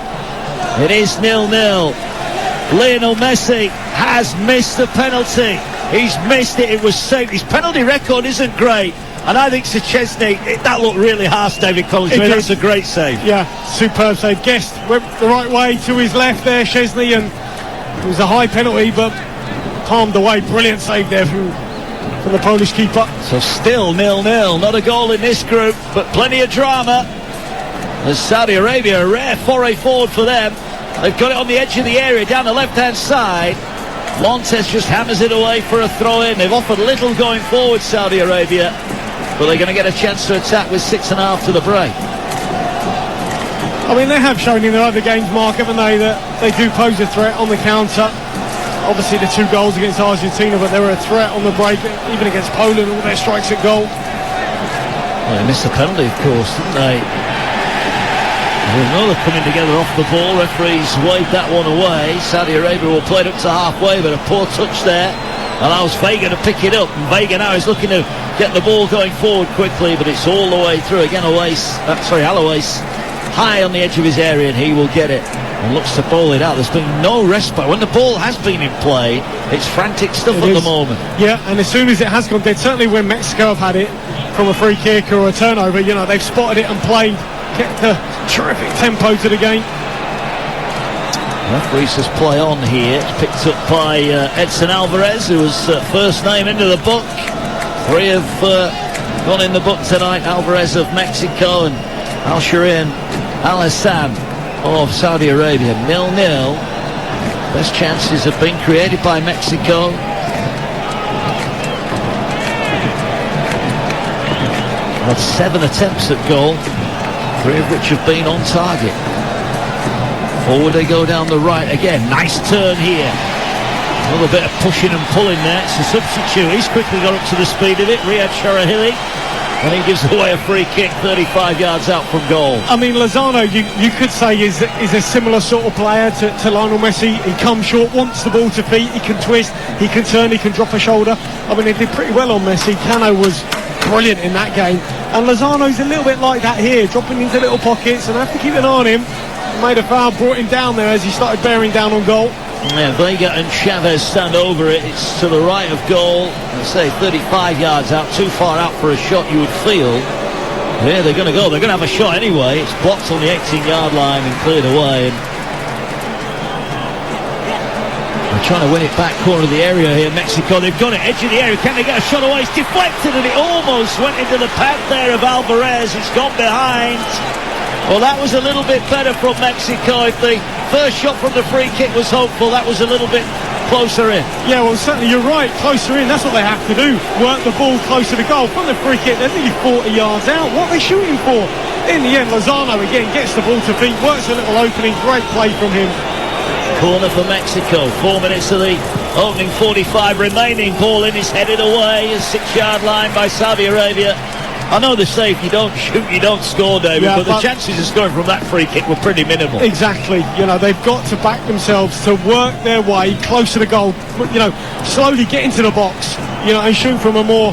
It is 0-0. Lionel Messi has missed the penalty. He's missed it. It was saved. His penalty record isn't great, and I think Szczesny, that looked really harsh, David Collins. That's a great save. Yeah, superb save. Guest went the right way to his left there, Szczesny, and it was a high penalty, but palmed away. Brilliant save there from the Polish keeper. So still 0-0. Not a goal in this group, but plenty of drama. As Saudi Arabia, a rare foray forward for them. They've got it on the edge of the area, down the left-hand side. Montes just hammers it away for a throw-in. They've offered little going forward, Saudi Arabia, but they're going to get a chance to attack with 6.5 to the break. I mean, they have shown in their other games, Mark, haven't they, that they do pose a threat on the counter. Obviously, the 2 goals against Argentina, but they were a threat on the break, even against Poland, all their strikes at goal. Well, they missed the penalty, of course, didn't they? We know they're coming together off the ball. Referees waved that one away. Saudi Arabia will play it up to halfway, but a poor touch there allows Vega to pick it up. And Vega now is looking to get the ball going forward quickly, but it's all the way through. Again, Alois high on the edge of his area, and he will get it and looks to bowl it out. There's been no respite. When the ball has been in play, it's frantic stuff at the moment. Yeah, and as soon as it has gone dead, certainly when Mexico have had it from a free kick or a turnover, you know, they've spotted it and played, kept a terrific tempo to the game. Referee says play on here. It's picked up by Edson Alvarez, who was first name into the book. 3 have gone in the book tonight. Alvarez of Mexico and Al-Shirin Al-Hassan of Saudi Arabia. 0-0. Best chances have been created by Mexico. Had 7 attempts at goal, 3 of which have been on target. Forward they go down the right again. Nice turn here. Another bit of pushing and pulling there. It's a substitute. He's quickly got up to the speed of it. Riyad Sharahili. And he gives away a free kick 35 yards out from goal. I mean, Lozano, you could say is a similar sort of player to Lionel Messi. He comes short, wants the ball to feet, he can twist, he can turn, he can drop a shoulder. I mean, they did pretty well on Messi. Cano was brilliant in that game. And Lozano's a little bit like that here, dropping into little pockets, and I have to keep an eye on him. Made a foul, brought him down there as he started bearing down on goal. Yeah, Vega and Chavez stand over it. It's to the right of goal. I say 35 yards out, too far out for a shot, you would feel. Yeah, they're going to go. They're going to have a shot anyway. It's blocked on the 18-yard line and cleared away. They're trying to win it back corner of the area here, Mexico. They've got it, edge of the area. Can they get a shot away? It's deflected and it almost went into the path there of Alvarez. It's gone behind. Well, that was a little bit better from Mexico. If the first shot from the free kick was hopeful, that was a little bit closer in. Yeah, well, certainly you're right. Closer in, that's what they have to do. Work the ball closer to goal. From the free kick, they're nearly 40 yards out. What are they shooting for? In the end, Lozano again gets the ball to feet, works a little opening. Great play from him. Corner for Mexico. 4 minutes of the opening 45 remaining. Ball in is headed away. A 6-yard line by Saudi Arabia. I know they say if you don't shoot, you don't score, David, but the chances of scoring from that free kick were pretty minimal. Exactly. You know, they've got to back themselves to work their way closer to goal. You know, slowly get into the box, you know, and shoot from a more,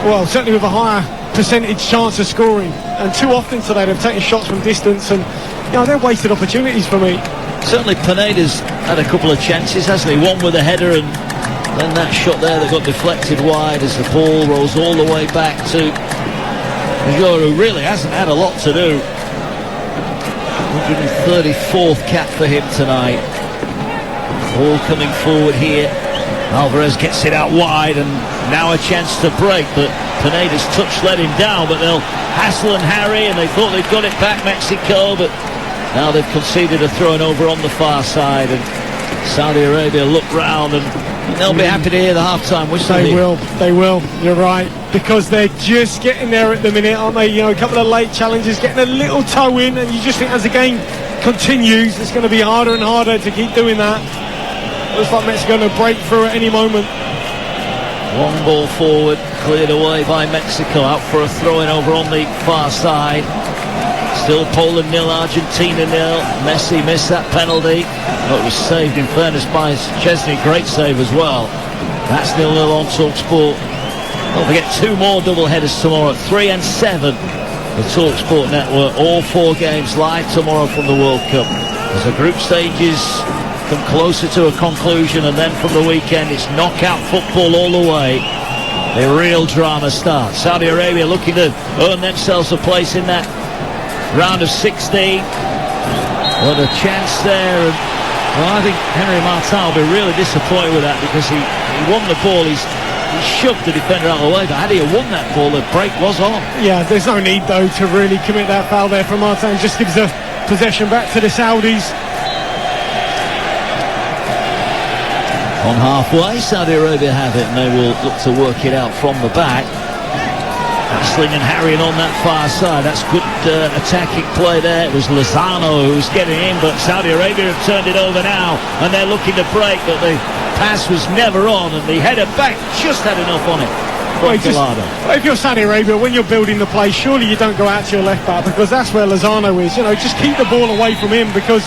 well, certainly with a higher percentage chance of scoring. And too often today they've taken shots from distance and, you know, they're wasted opportunities for me. Certainly Pineda's had a couple of chances, hasn't he? One with a header and then that shot there that got deflected wide as the ball rolls all the way back to who really hasn't had a lot to do. 134th cap for him tonight. Ball coming forward here. Alvarez gets it out wide and now a chance to break, but Pineda's touch let him down, but they'll hassle and harry, and they thought they'd got it back, Mexico, but now they've conceded a throw over on the far side, and Saudi Arabia look round and they'll be happy to hear the half-time whistle. They will, you're right, because they're just getting there at the minute, aren't they? You know, a couple of late challenges, getting a little toe in, and you just think as the game continues, it's going to be harder and harder to keep doing that. Looks like Mexico going to break through at any moment. Long ball forward, cleared away by Mexico, out for a throw-in over on the far side. Still Poland 0, Argentina 0. Messi missed that penalty. Oh, it was saved, in fairness, by Chesney. Great save as well. That's 0-0 on TalkSport. Don't forget 2 more double headers tomorrow at 3 and 7. The TalkSport network. All 4 games live tomorrow from the World Cup. As the group stages come closer to a conclusion, and then from the weekend it's knockout football all the way. The real drama starts. Saudi Arabia looking to earn themselves a place in that round of 16. What a chance there. And, well, I think Henry Martin will be really disappointed with that, because he won the ball. He shoved the defender out of the way, but had he won that ball, the break was on. Yeah, there's no need though to really commit that foul there from Martin. Just gives the possession back to the Saudis. On halfway, Saudi Arabia have it, and they will look to work it out from the back. Hassling and harrying on that far side. That's good attacking play there. It was Lozano who was getting in, but Saudi Arabia have turned it over now, and they're looking to break, but the pass was never on, and the header back just had enough on it. Well, if you're Saudi Arabia, when you're building the play, surely you don't go out to your left back, because that's where Lozano is. You know, just keep the ball away from him, because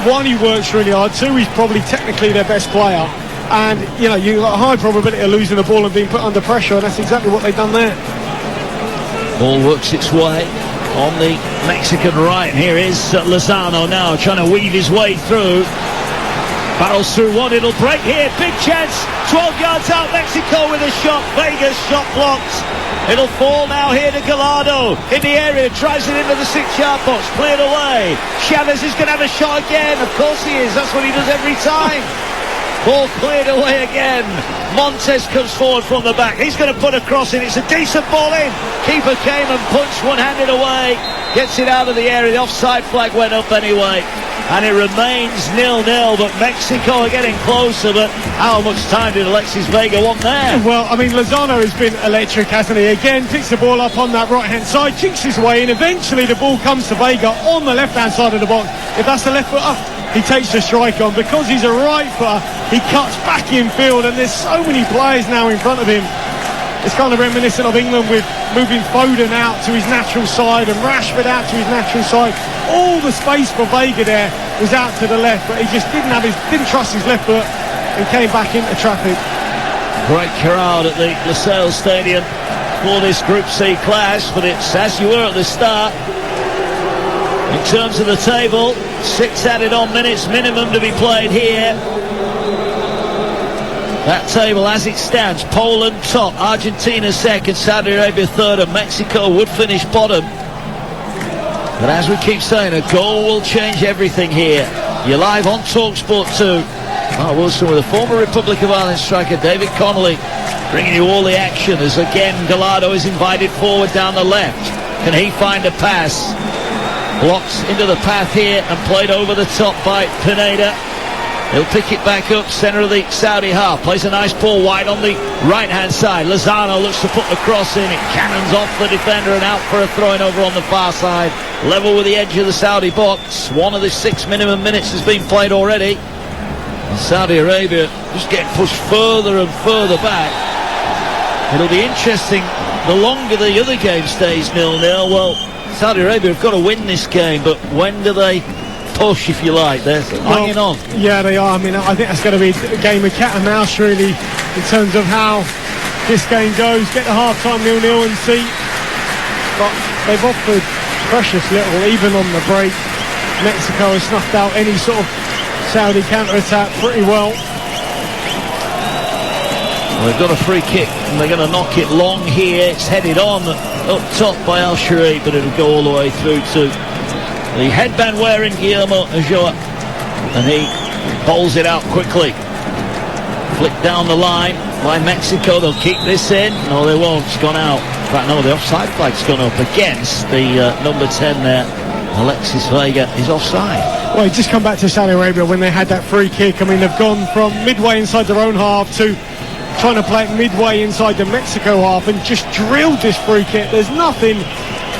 1, he works really hard, 2, he's probably technically their best player, and you know, you've got a high probability of losing the ball and being put under pressure, and that's exactly what they've done there. Ball works its way on the Mexican right. Here is Lozano now trying to weave his way through. Barrels through one, it'll break here. Big chance, 12 yards out, Mexico with a shot. Vegas shot blocked. It'll fall now here to Gallardo in the area, tries it into the 6-yard box, cleared away. Chavez is going to have a shot again. Of course he is, that's what he does every time. Ball cleared away again. Montes comes forward from the back. He's going to put a cross in. It's a decent ball in. Keeper came and punched one-handed away. Gets it out of the area. The offside flag went up anyway. And it remains 0-0, but Mexico are getting closer. But how much time did Alexis Vega want there? Well, I mean, Lozano has been electric, hasn't he? Again, picks the ball up on that right-hand side, jinks his way in. Eventually, the ball comes to Vega on the left-hand side of the box. If that's the left footer, he takes the strike on. Because he's a right footer, he cuts back in field, and there's so many players now in front of him. It's kind of reminiscent of England with moving Foden out to his natural side and Rashford out to his natural side. All the space for Vega there was out to the left, but he just didn't trust his left foot and came back into traffic. Great crowd at the Lusail Stadium for this Group C clash, but it's as you were at the start. In terms of the table, 6 added on minutes minimum to be played here. That table as it stands, Poland top, Argentina second, Saudi Arabia third, and Mexico would finish bottom. But as we keep saying, a goal will change everything here. You're live on TalkSport 2. Mark Wilson with a former Republic of Ireland striker, David Connolly, bringing you all the action as again Gallardo is invited forward down the left. Can he find a pass? Blocks into the path here and played over the top by Pineda. He'll pick it back up, centre of the Saudi half. Plays a nice ball wide on the right-hand side. Lozano looks to put the cross in. It cannons off the defender and out for a throw-in over on the far side. Level with the edge of the Saudi box. One of the 6 minimum minutes has been played already. And Saudi Arabia just getting pushed further and further back. It'll be interesting. The longer the other game stays 0-0, well, Saudi Arabia have got to win this game, but when do they push, if you like? They're hanging on. Yeah, they are. I mean, I think that's going to be a game of cat and mouse, really, in terms of how this game goes. Get the half-time 0-0 and see. But they've offered precious little, even on the break. Mexico has snuffed out any sort of Saudi counter-attack pretty well. They've got a free kick and they're going to knock it long here. It's headed on up top by Al Shari, but it'll go all the way through to the headband wearing Guillermo Ochoa, and he bowls it out quickly. Flick down the line by Mexico. They'll keep this in. No, they won't. It's gone out. In fact, no, the offside flag's gone up against the number 10 there. Alexis Vega is offside. Well, he's just come back to Saudi Arabia when they had that free kick. I mean, they've gone from midway inside their own half to trying to play it midway inside the Mexico half and just drilled this free kick. There's nothing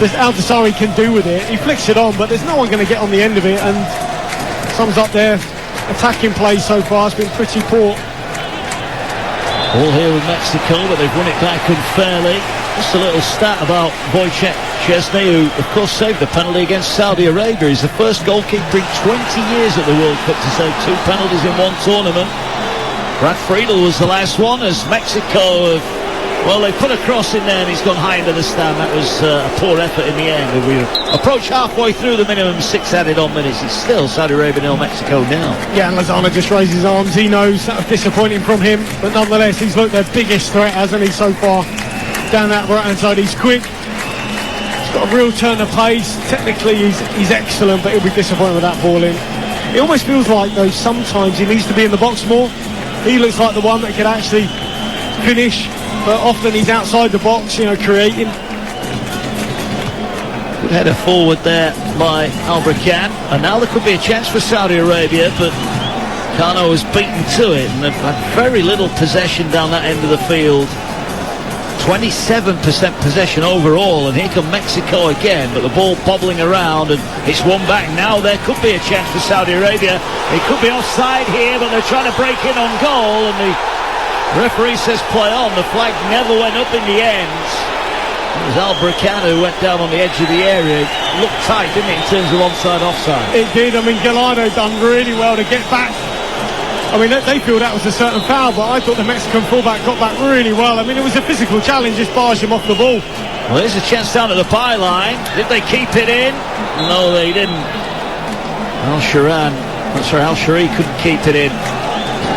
that Al-Dasari can do with it. He flicks it on, but there's no one going to get on the end of it, and sums up their attacking play so far. It's been pretty poor. All here with Mexico, but they've won it back unfairly. Just a little stat about Wojciech Szczesny, who of course saved the penalty against Saudi Arabia. He's the first goalkeeper in 20 years at the World Cup to save 2 penalties in one tournament. Brad Friedel was the last one, as Mexico have, well, they put a cross in there and he's gone high into the stand. That was a poor effort in the end. We approach halfway through the minimum 6 added on minutes. It's still Saudi Arabia 0, Mexico 0. Yeah, and Lozano just raised his arms. He knows that was disappointing from him, but nonetheless, he's looked their biggest threat, hasn't he, so far? Down that right-hand side, he's quick. He's got a real turn of pace. Technically, he's excellent, but he'll be disappointed with that ball in. It almost feels like, though, sometimes he needs to be in the box more. He looks like the one that could actually finish, but often he's outside the box, you know, creating. Good header forward there by Albrakan, and now there could be a chance for Saudi Arabia, but Kano was beaten to it, and they've had very little possession down that end of the field. 27% possession overall, and here come Mexico again, but the ball bobbling around, and it's one back. Now there could be a chance for Saudi Arabia. It could be offside here, but they're trying to break in on goal, and the referee says play on. The flag never went up in the end. It was Albrakan who went down on the edge of the area. It looked tight, didn't it, in terms of onside, offside? It did. I mean, Gallardo done really well to get back. I mean, they feel that was a certain foul, but I thought the Mexican fullback got back really well. I mean, it was a physical challenge, just barged him off the ball. Well, there's a chance down at the byline. Did they keep it in? No, they didn't. Al Shari couldn't keep it in.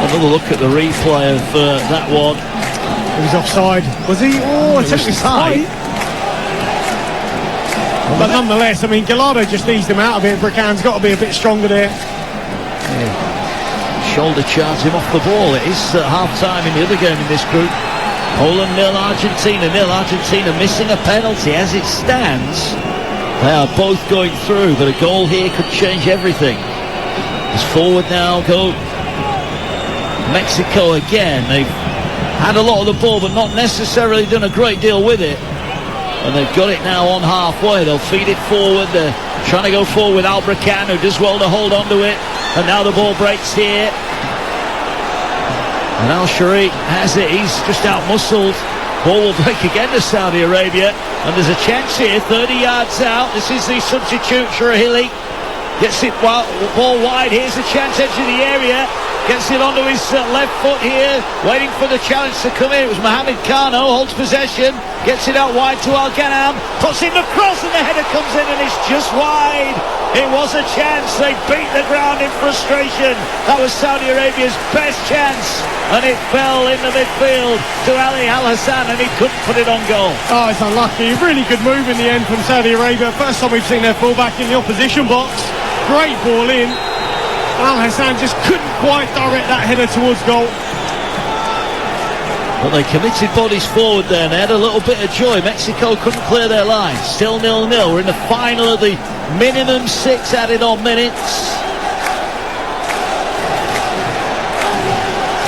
Another look at the replay of that one. He was offside. Was he? Oh, it's actually tight. But nonetheless, I mean, Gallardo just eased him out of it. Bracan's got to be a bit stronger there. Yeah. Shoulder charged him off the ball. It is half-time in the other game in this group. Poland 0, Argentina 0. Argentina missing a penalty. As it stands, they are both going through, but a goal here could change everything. As forward now go Mexico again. They've had a lot of the ball, but not necessarily done a great deal with it. And they've got it now on halfway. They'll feed it forward. They're trying to go forward with Albrakan, who does well to hold on to it. And now the ball breaks here. And Al Shari has it. He's just out-muscled. Ball will break again to Saudi Arabia. And there's a chance here, 30 yards out. This is the substitute, Shirahili. Gets it ball wide. Here's a chance, edge of the area. Gets it onto his left foot here, waiting for the challenge to come in. It was Mohamed Kano, holds possession, gets it out wide to Al-Ghanam, puts in the cross, and the header comes in, and it's just wide. It was a chance. They beat the ground in frustration. That was Saudi Arabia's best chance, and it fell in the midfield to Ali Al-Hassan, and he couldn't put it on goal. Oh, it's unlucky. Really good move in the end from Saudi Arabia. First time we've seen their fullback in the opposition box. Great ball in. Al-Hassan just couldn't quite direct that header towards goal. But they committed bodies forward there, and they had a little bit of joy. Mexico couldn't clear their line. Still 0-0. We're in the final of the minimum 6 added on minutes.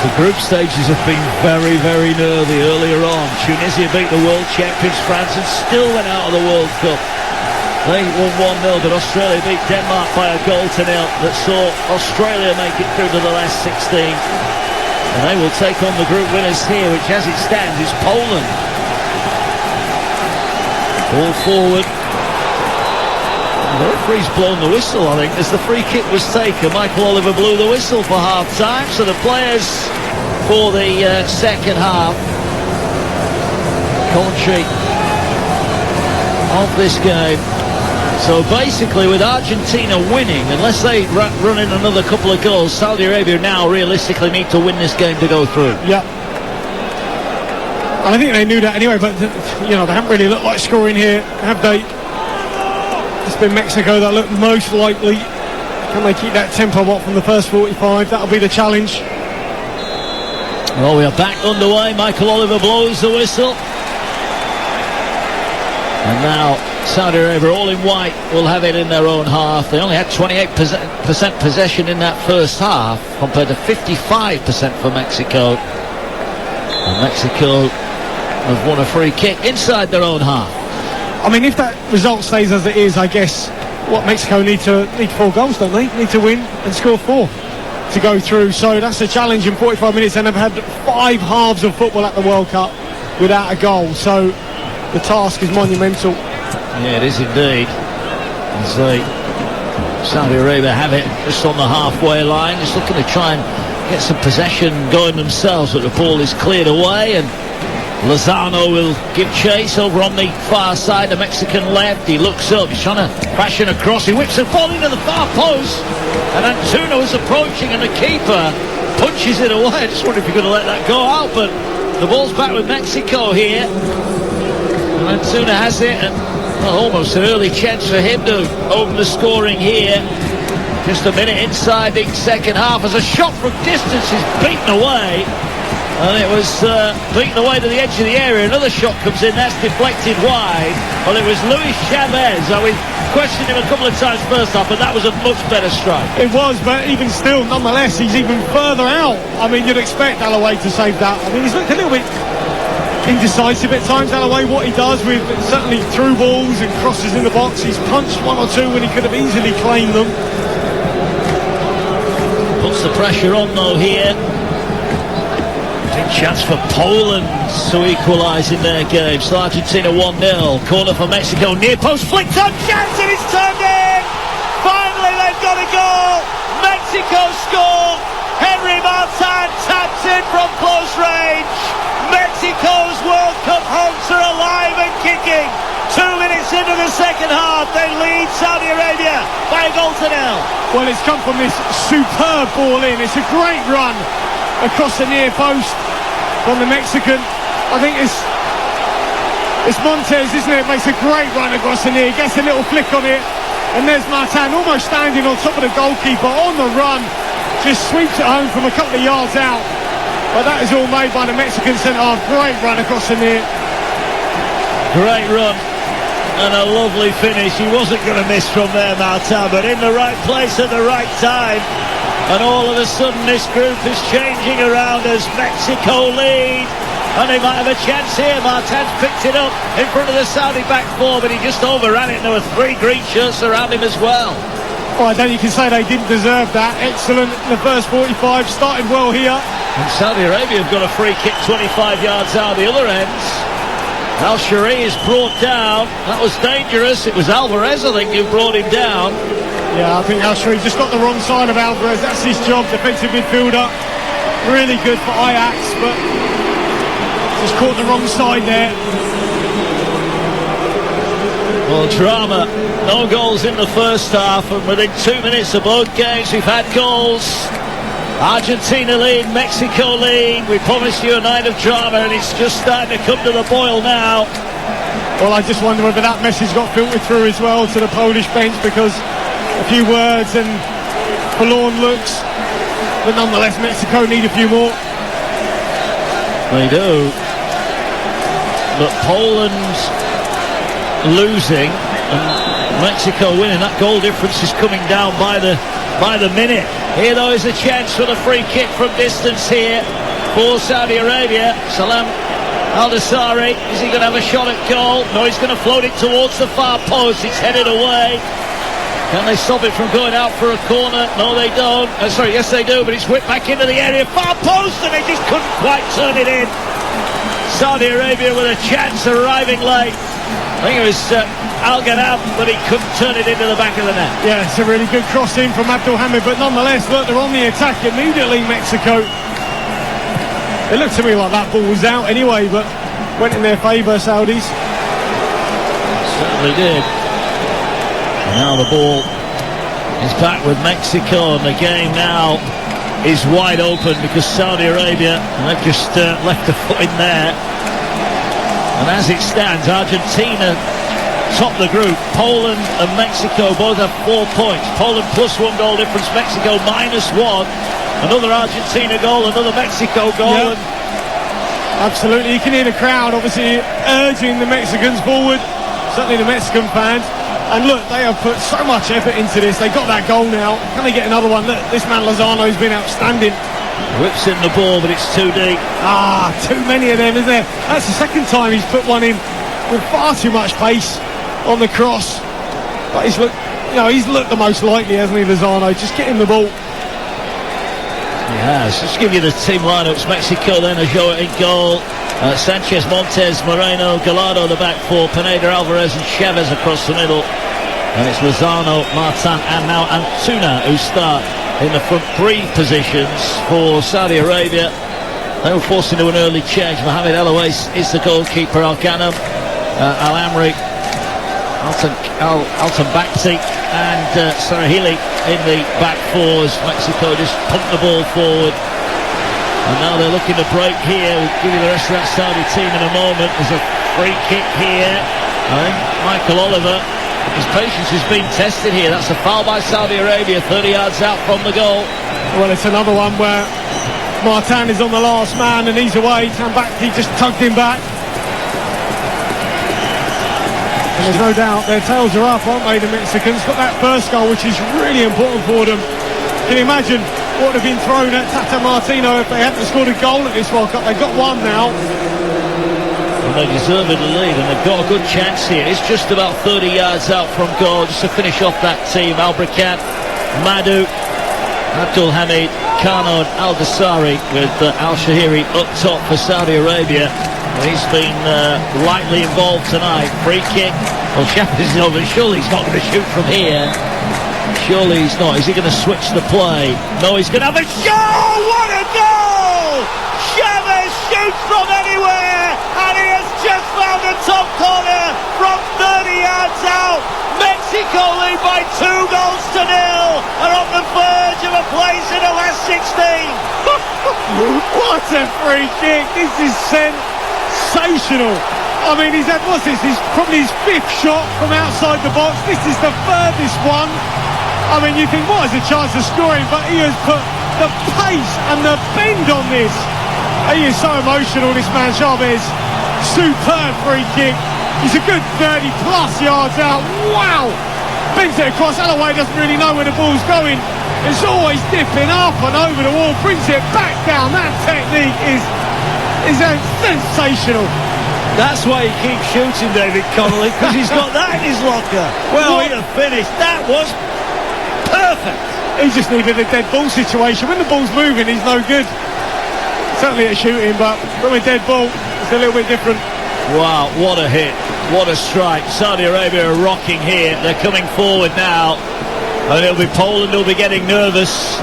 The group stages have been very, very nervy earlier on. Tunisia beat the world champions France and still went out of the World Cup. They won 1-0, but Australia beat Denmark by a goal to nil. That saw Australia make it through to the last 16. And they will take on the group winners here, which as it stands is Poland. Ball forward. The referee's blown the whistle, I think, as the free kick was taken. Michael Oliver blew the whistle for half-time, so the players for the second half commentary of this game. So basically, with Argentina winning, unless they run in another couple of goals, Saudi Arabia now realistically need to win this game to go through. Yeah. I think they knew that anyway, but they haven't really looked like scoring here, have they? It's been Mexico that look most likely. Can they keep that tempo up from the first 45? That'll be the challenge. Well, we are back underway. Michael Oliver blows the whistle. And now Saudi Arabia, all in white, will have it in their own half. They only had 28% possession in that first half, compared to 55% for Mexico. And Mexico have won a free kick inside their own half. I mean, if that result stays as it is, I guess Mexico need 4 goals, don't they? Need to win and score 4 to go through. So that's a challenge in 45 minutes, and they've had 5 halves of football at the World Cup without a goal. So the task is monumental. Yeah, it is indeed. As Saudi Arabia have it just on the halfway line, just looking to try and get some possession going themselves, but the ball is cleared away, and Lozano will give chase over on the far side, the Mexican left. He looks up, he's trying to fashion a cross, he whips the ball into the far post, and Antuna is approaching, and the keeper punches it away. I just wonder if you're going to let that go out, but the ball's back with Mexico here, and Antuna has it, and almost an early chance for him to open the scoring here. Just a minute inside the second half, as a shot from distance is beaten away. And it was beaten away to the edge of the area. Another shot comes in, that's deflected wide. Well, it was Luis Chavez. We questioned him a couple of times first half, but that was a much better strike. It was, but even still, nonetheless, he's even further out. I mean, you'd expect Alloway to save that. I mean, he's looked a little bit indecisive at times, Alloway, what he does with certainly through balls and crosses in the box. He's punched 1 or 2 when he could have easily claimed them. Puts the pressure on, though, here. Big chance for Poland to equalise in their game. So Argentina 1-0. Corner for Mexico. Near post flicked on. Chance, and it's turned in. Finally, they've got a goal. Mexico score. Henry Martin taps in from close range. Mexico's World Cup hopes are alive and kicking. 2 minutes into the second half, they lead Saudi Arabia by a goal to nil. Well, it's come from this superb ball in. It's a great run across the near post from the Mexican. I think it's Montes, isn't it? Makes a great run across the near, gets a little flick on it, and there's Martin almost standing on top of the goalkeeper on the run, just sweeps it home from a couple of yards out. But that is all made by the Mexican centre-half. Great run across the near. Great run and a lovely finish. He wasn't going to miss from there, Martin, but in the right place at the right time. And all of a sudden this group is changing around as Mexico lead. And they might have a chance here. Martin's picked it up in front of the Saudi back four, but he just overran it. And there were 3 green shirts around him as well. Well, I don't think you can say they didn't deserve that. Excellent in the first 45. Started well here. And Saudi Arabia have got a free kick 25 yards out the other end. Al-Shari is brought down. That was dangerous. It was Alvarez, I think, who brought him down. Yeah, I think Al-Shari just got the wrong side of Alvarez. That's his job, defensive midfielder. Really good for Ajax, but just caught the wrong side there. Well, drama. No goals in the first half, and within 2 minutes of both games we've had goals. Argentina lead, Mexico lead. We promised you a night of drama, and it's just starting to come to the boil now. Well, I just wonder whether that message got filtered through as well to the Polish bench, because a few words and forlorn looks, but nonetheless Mexico need a few more. They do. But Poland losing, and Mexico winning. That goal difference is coming down by the minute. Here though is a chance for the free kick from distance here for Saudi Arabia. Salam Al-Dasari, is he going to have a shot at goal? No, he's going to float it towards the far post. It's headed away. Can they stop it from going out for a corner? No, they don't. Yes they do, but it's whipped back into the area. Far post, and they just couldn't quite turn it in. Saudi Arabia with a chance arriving late. I think it was Al-Ghanam, but he couldn't turn it into the back of the net. Yeah, it's a really good cross in from Abdul Hamid, but nonetheless, look, they're on the attack immediately, Mexico. It looked to me like that ball was out anyway, but went in their favour, Saudis. Certainly did. And now the ball is back with Mexico, and the game now is wide open because Saudi Arabia, and they've just left a foot in there. And as it stands, Argentina top the group. Poland and Mexico both have 4 points. Poland plus 1 goal difference, Mexico minus 1. Another Argentina goal, another Mexico goal. Yep. Absolutely, you can hear the crowd obviously urging the Mexicans forward, certainly the Mexican fans. And look, they have put so much effort into this. They got that goal now. Can they get another one? Look, this man Lozano's been outstanding. Whips in the ball, but it's too deep. Too many of them, isn't there? That's the second time he's put one in with far too much pace on the cross. But he's looked the most likely, hasn't he, Lozano? Just get him the ball. He has. Just give you the team lineups. Mexico then, Ajoa in goal. Sanchez, Montes, Moreno, Gallardo the back four, Pineda, Alvarez and Chavez across the middle. And it's Lozano, Martin and now Antuna who start in the front three positions for Saudi Arabia. They were forced into an early change. Mohamed El-Awais is the goalkeeper. Al-Ghanam, Al-Amri, Alton Bakti and Sarahili in the back fours. Mexico just pumped the ball forward. And now they're looking to break here. We'll give you the rest of that Saudi team in a moment. There's a free kick here. I think Michael Oliver, his patience has been tested here. That's a foul by Saudi Arabia, 30 yards out from the goal. Well, it's another one where Martin is on the last man and he's away. He just tugged him back. And there's no doubt their tails are up, aren't they, the Mexicans? Got that first goal, which is really important for them. Can you imagine what would have been thrown at Tata Martino if they hadn't scored a goal at this World Cup? They've got one now. And they deservedly lead, and they've got a good chance here. It's just about 30 yards out from goal, just to finish off that team. Albrakan, Madu, Abdul Hamid, Kano and Al-Dasari with Al-Shahiri up top for Saudi Arabia. He's been lightly involved tonight. Free kick. Well, Chavez is over. Surely he's not going to shoot from here. Surely he's not. Is he going to switch the play? No, he's going to have a shot! What a goal! Chavez shoots from anywhere, and he has just found the top corner from 30 yards out. Mexico lead by 2 goals to 0, and on the verge of a place in the last 16. What a free kick! This is sensational. I mean, he's had, what's this? He's probably his 5th shot from outside the box. This is the furthest one. I mean, you think, what is a chance of scoring? But he has put the pace and the bend on this. He is so emotional, this man, Chavez. Superb free kick. He's a good 30 plus yards out. Wow! Bends it across. Alloway doesn't really know where the ball's going. It's always dipping up and over the wall. Brings it back down. That technique is sensational. That's why he keeps shooting, David Connolly, because he's got that in his locker. Well, what a finish. That was perfect. He just needed a dead ball situation. When the ball's moving, he's no good. Certainly at shooting, but from a dead ball, it's a little bit different. Wow, what a hit. What a strike. Saudi Arabia are rocking here. They're coming forward now. And it'll be Poland who'll be getting nervous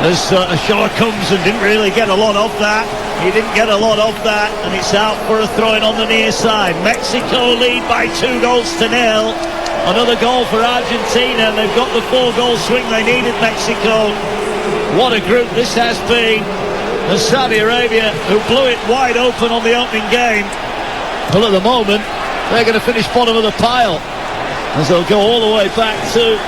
as Shaw comes and didn't really get a lot of that. He didn't get a lot of that, and it's out for a throw-in on the near side. Mexico lead by 2 goals to 0. Another goal for Argentina, and they've got the 4-goal swing they needed, Mexico. What a group this has been. And Saudi Arabia, who blew it wide open on the opening game, well, at the moment, they're going to finish bottom of the pile, as they'll go all the way back to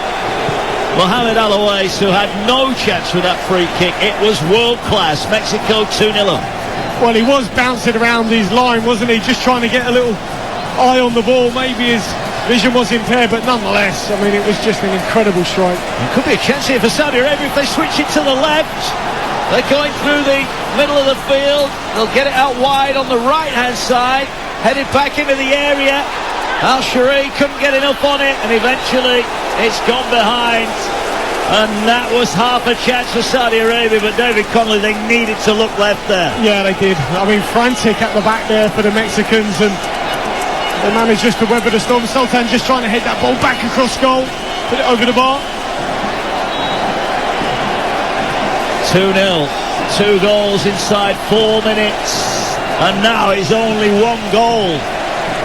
Mohamed El-Awais, who had no chance with that free kick. It was world-class. Mexico 2-0 up. Well, he was bouncing around his line, wasn't he? Just trying to get a little eye on the ball. Maybe his vision was impaired, but nonetheless, I mean, it was just an incredible strike. It could be a chance here for Saudi Arabia if they switch it to the left. They're going through the middle of the field. They'll get it out wide on the right-hand side, headed back into the area. Al-Shari couldn't get enough on it, and eventually it's gone behind. And that was half a chance for Saudi Arabia, but David Connolly, they needed to look left there. Yeah, they did. I mean, frantic at the back there for the Mexicans, and they managed just to weather the storm. Sultan just trying to head that ball back across goal, put it over the bar. 2-0, 2 goals inside 4 minutes, and now it's only 1 goal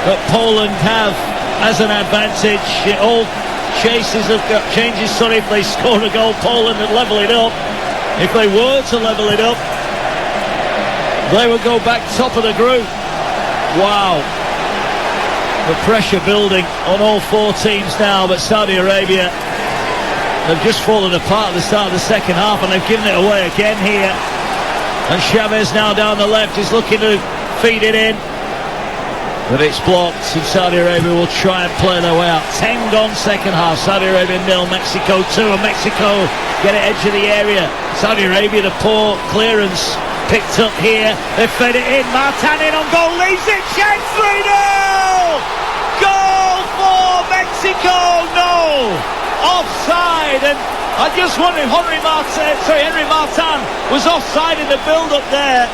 that Poland have as an advantage. It all changes, if they score a goal, Poland would level it up. If they were to level it up, they would go back top of the group. Wow. The pressure building on all 4 teams now, but Saudi Arabia, they've just fallen apart at the start of the second half, and they've given it away again here. And Chavez now down the left is looking to feed it in, but it's blocked, and Saudi Arabia will try and play their way out. 10 gone second half. Saudi Arabia 0, Mexico 2, and Mexico get it edge of the area. Saudi Arabia, the poor clearance picked up here. They fed it in. Martin in on goal, leaves it. Chance 3-0. Goal for Mexico. No. Offside, and I just wonder if Henry Martin was offside in the build-up there.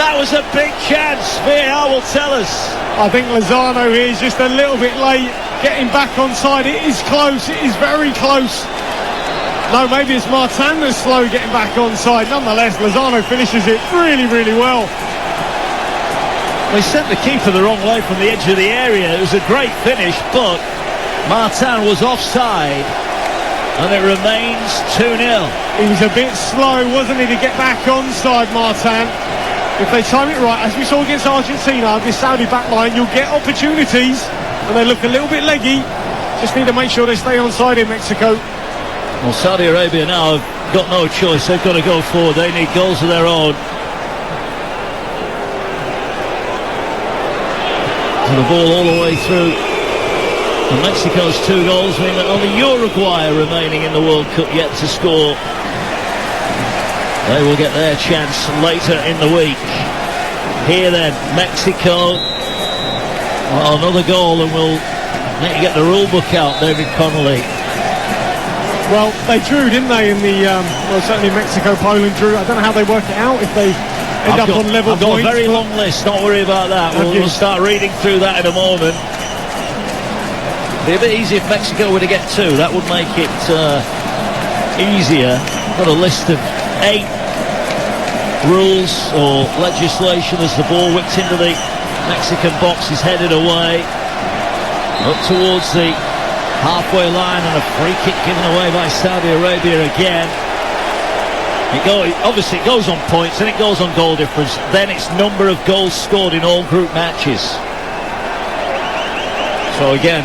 That was a big chance. VAR will tell us. I think Lozano here is just a little bit late getting back onside. It is close. It is very close. No, maybe it's Martin that's slow getting back onside. Nonetheless, Lozano finishes it really, really well. They sent the keeper the wrong way from the edge of the area. It was a great finish, but Martin was offside, and it remains 2-0. He was a bit slow, wasn't he, to get back onside, Martin. If they time it right, as we saw against Argentina, this Saudi backline, you'll get opportunities, and they look a little bit leggy. Just need to make sure they stay onside in Mexico. Well, Saudi Arabia now have got no choice. They've got to go forward. They need goals of their own. So the ball all the way through. And Mexico's 2 goals mean that only Uruguay are remaining in the World Cup yet to score. They will get their chance later in the week. Here then, Mexico. Well, another goal, and we'll need to get the rule book out, David Connolly. Well, they drew, didn't they, in the, well, certainly Mexico, Poland drew. I don't know how they work it out, if they end up on level points. I've got a very long list, don't worry about that. We'll start reading through that in a moment. Be a bit easier if Mexico were to get 2. That would make it easier. Got a list of 8 rules or legislation as the ball whips into the Mexican box, is headed away up towards the halfway line, and a free kick given away by Saudi Arabia again. Obviously it goes on points, then it goes on goal difference, then it's number of goals scored in all group matches. So again,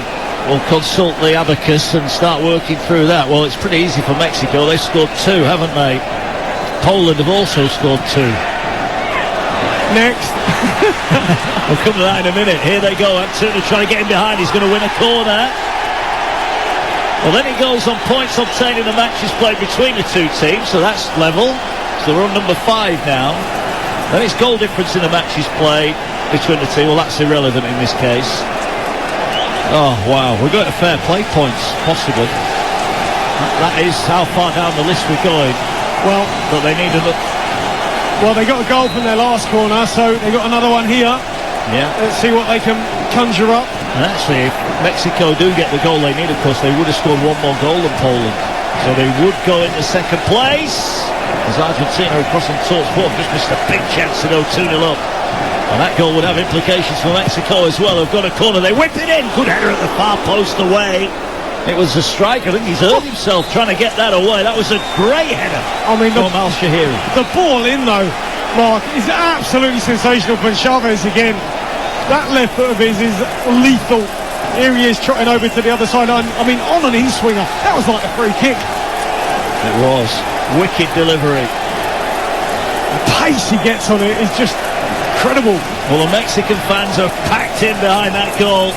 we'll consult the abacus and start working through that. Well, it's pretty easy for Mexico. They've scored 2, haven't they? Poland have also scored 2. Next. We'll come to that in a minute. Here they go. Antuna trying to get him behind. He's going to win a corner. Well, then it goes on points obtained in the matches played between the 2 teams, so that's level. So we're on number 5 now. Then it's goal difference in the matches played between the 2. Well, that's irrelevant in this case. Oh, wow. We're going to fair play points, possibly. That is how far down the list we're going. Well, but they need a look. Well, they got a goal from their last corner, so they got another one here. Yeah. Let's see what they can conjure up. And actually, if Mexico do get the goal they need, of course, they would have scored 1 more goal than Poland. So they would go into second place. As Argentina are crossing towards fourth, just missed a big chance to go 2-0 up. And that goal would have implications for Mexico as well. They've got a corner, they whip it in. Good header at the far post away. It was a strike. I think he's hurt himself trying to get that away. That was a great header from Al-Shahiri. The ball in, though, Mark, is absolutely sensational from Chavez again. That left foot of his is lethal. Here he is trotting over to the other side. I mean, on an in-swinger. That was like a free kick. It was. Wicked delivery. The pace he gets on it is just incredible. Well, the Mexican fans are packed in behind that goal.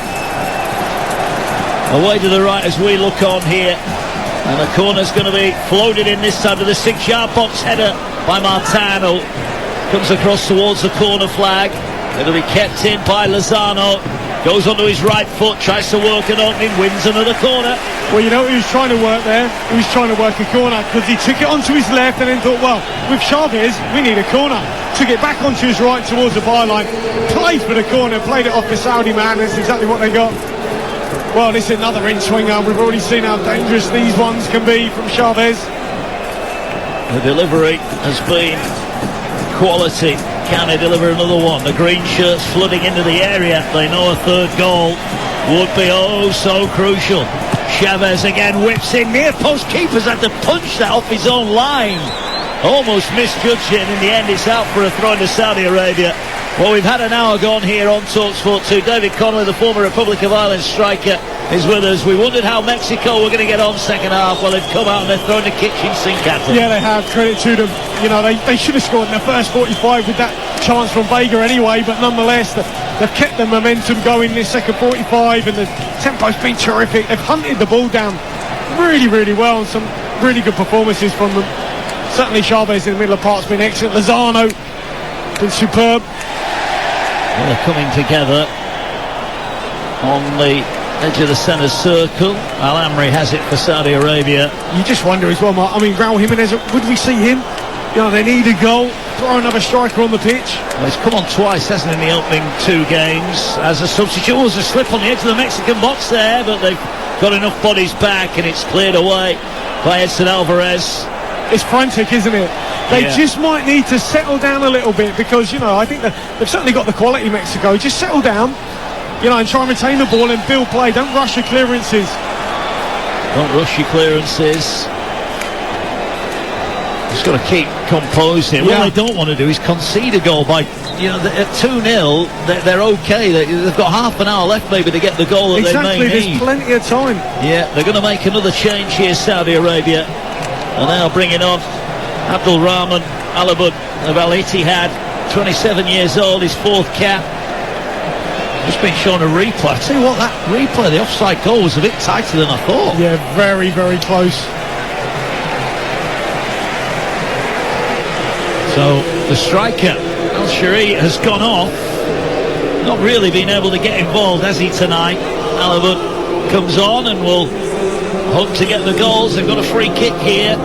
Away to the right as we look on here. And the corner's going to be floated in this time to the 6-yard box. Header by Martano. Comes across towards the corner flag. It'll be kept in by Lozano. Goes onto his right foot, tries to work an opening, wins another corner. Well, you know what he was trying to work there? He was trying to work a corner because he took it onto his left and then thought, well, with Chavez, we need a corner. Took it back onto his right towards the byline. Played for the corner, played it off the Saudi man. That's exactly what they got. Well, this is another in-swinger. We've already seen how dangerous these ones can be from Chavez. The delivery has been quality. Can they deliver another one? The green shirts flooding into the area. They know a third goal would be oh so crucial. Chavez again whips in. Near post keepers had to punch that off his own line. Almost misjudged it, and in the end it's out for a throw into Saudi Arabia. Well, we've had an hour gone here on TalkSport 2. David Conway, the former Republic of Ireland striker, is with us. We wondered how Mexico were going to get on second half. Well, they've come out and they're throwing the kitchen sink at them. Yeah, they have. Credit to them. You know, they should have scored in the first 45 with that chance from Vega anyway, but nonetheless, they've kept the momentum going this second 45, and the tempo's been terrific. They've hunted the ball down really, really well, and some really good performances from them. Certainly Chavez in the middle of the park's been excellent. Lozano been superb. Well, they're coming together on the edge of the centre circle. Al-Amri has it for Saudi Arabia. You just wonder as well, Mark. I mean, Raul Jimenez, would we see him? You know, they need a goal. Throw another striker on the pitch. Well, he's come on twice, hasn't he, in the opening 2 games as a substitute. Was a slip on the edge of the Mexican box there, but they've got enough bodies back and it's cleared away by Edson Alvarez. It's frantic, isn't it? They just might need to settle down a little bit because, you know, I think that they've certainly got the quality, Mexico. Just settle down, you know, and try and retain the ball and build play. Don't rush your clearances. Don't rush your clearances. Just got to keep composed here. What they don't want to do is concede a goal by, you know, at 2-0, they're okay. They've got half an hour left maybe to get the goal that they may need. There's plenty of time. Yeah, they're going to make another change here, Saudi Arabia. And now bringing on Abdul Rahman Alabud of Al Ittihad, 27 years old, his 4th cap. Just been shown a replay. I tell you what, that replay, the offside goal was a bit tighter than I thought. Yeah, very, very close. So the striker, Al-Shari, has gone off. Not really been able to get involved, has he, tonight? Alabud comes on and will hope to get the goals. They've got a free kick here.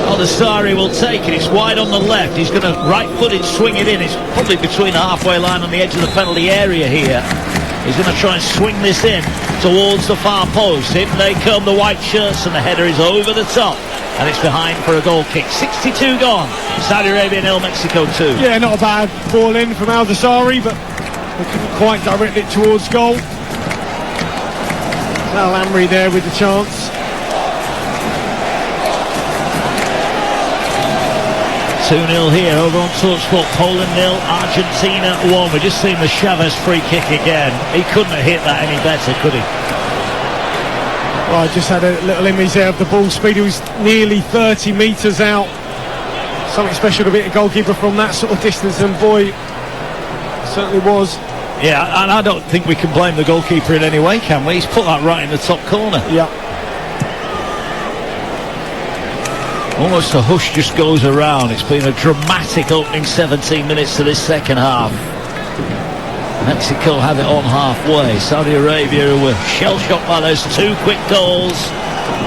Al-Nassari will take it. It's wide on the left. He's going to right-footed swing it in. It's probably between the halfway line and the edge of the penalty area here. He's going to try and swing this in towards the far post. In they come, the white shirts, and the header is over the top. And it's behind for a goal kick. 62 gone. Saudi Arabia 0, Mexico 2. Yeah, not a bad ball in from Al-Nassari, but they couldn't quite direct it towards goal. Al-Amri there with the chance. 2-0 here over on TalkSport. Poland 0, Argentina 1. We're just seeing the Chavez free kick again. He couldn't have hit that any better, could he? Well, I just had a little image there of the ball speed. He was nearly 30 metres out. Something special to beat a goalkeeper from that sort of distance, and boy, certainly was. Yeah, and I don't think we can blame the goalkeeper in any way, can we? He's put that right in the top corner. Yeah. Almost a hush just goes around. It's been a dramatic opening 17 minutes to this second half. Mexico have it on halfway. Saudi Arabia were shell-shocked by those 2 quick goals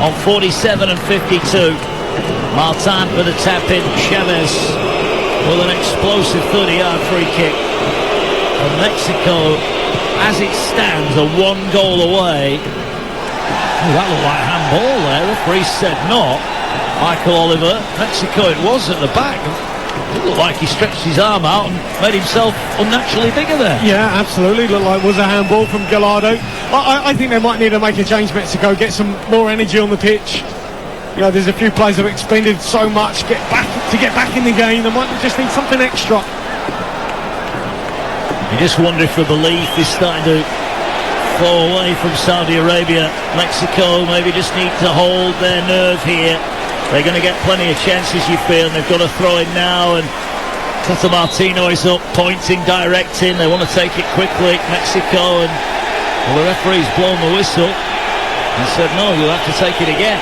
on 47 and 52. Martin with a tap-in. Chavez with an explosive 30-yard free kick. And Mexico, as it stands, are 1 goal away. Oh, that looked like handball there. The referee said not. Michael Oliver. Mexico it was at the back. It looked like he stretched his arm out and made himself unnaturally bigger there. Yeah, absolutely. Looked like it was a handball from Gallardo. I think they might need to make a change, Mexico. Get some more energy on the pitch. You know, there's a few players who have expended so much to get back in the game. They might just need something extra. You just wonder if the belief is starting to fall away from Saudi Arabia. Mexico maybe just need to hold their nerve here. They're going to get plenty of chances, you feel, and they've got to throw it now. And Tata Martino is up, pointing, directing. They want to take it quickly, Mexico, and Well, the referee's blown the whistle and said, no, you'll have to take it again.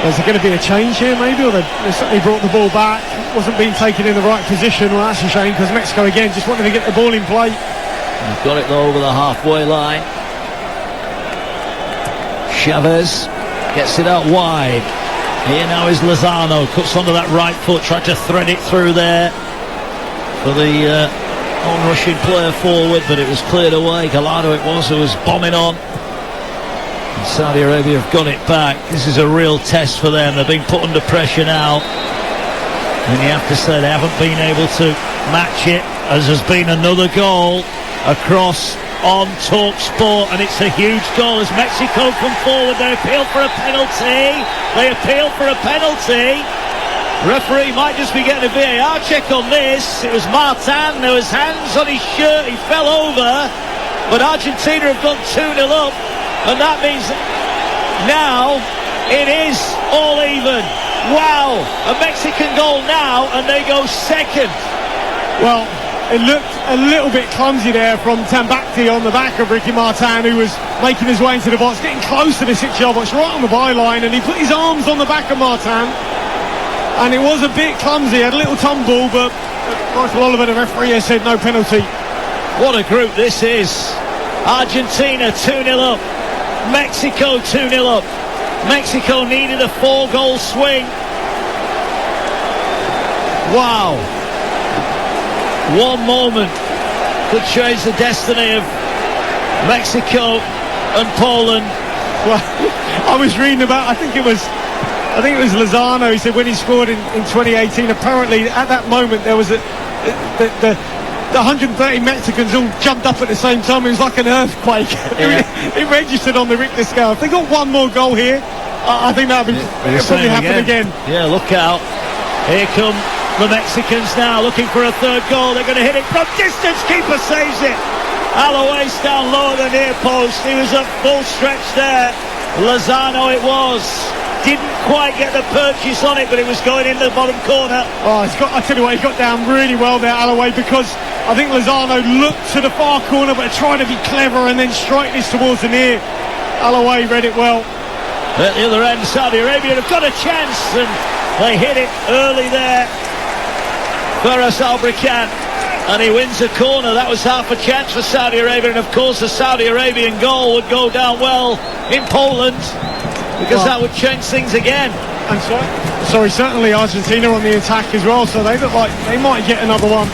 Is there going to be a change here, maybe? Or they certainly brought the ball back. Wasn't being taken in the right position. Well, that's a shame, because Mexico, again, just wanted to get the ball in play. They've got it, though, over the halfway line. Chavez gets it out wide. Here now is Lozano. Cuts onto that right foot, tried to thread it through there for the on-rushing player forward, but it was cleared away. Gallardo it was who was bombing on. And Saudi Arabia have got it back. This is a real test for them. They're being put under pressure now. And you have to say they haven't been able to match it, as there's been another goal across on TalkSport, and it's a huge goal as Mexico come forward. They appeal for a penalty. Referee might just be getting a VAR check on this. It was Martin. There was hands on his shirt. He fell over, but Argentina have gone 2-0 up, and that means now it is all even. Wow, a Mexican goal now, and they go second. Well, it looked a little bit clumsy there from Tambakti on the back of Ricky Martin, who was making his way into the box, getting close to the 6-yard box, right on the byline, and he put his arms on the back of Martin, and it was a bit clumsy, had a little tumble, but Michael Oliver, the referee, has said no penalty. What a group this is. Argentina 2-0 up, Mexico 2-0 up. Mexico needed a 4-goal swing. Wow. One moment could change the destiny of Mexico and Poland. Well, I was reading about, I think it was Lozano. He said when he scored in 2018, apparently at that moment there was the 130 Mexicans all jumped up at the same time. It was like an earthquake. Yeah. It registered on the Richter scale. If they got one more goal here, I think that'll probably happen again. Yeah, look out. Here come the Mexicans now, looking for a third goal. They're going to hit it from distance. Keeper saves it. Alois down low at the near post. He was at full stretch there. Lozano it was. Didn't quite get the purchase on it, but it was going in the bottom corner. Oh, I tell you what, he got down really well there, Alois, because I think Lozano looked to the far corner, but tried to be clever and then strike this towards the near. Alois read it well. At the other end, Saudi Arabia have got a chance, and they hit it early there. Fares Albrican, and he wins a corner. That was half a chance for Saudi Arabia, and of course the Saudi Arabian goal would go down well in Poland, because that would change things again. And sorry, certainly Argentina on the attack as well, so they look like they might get another one.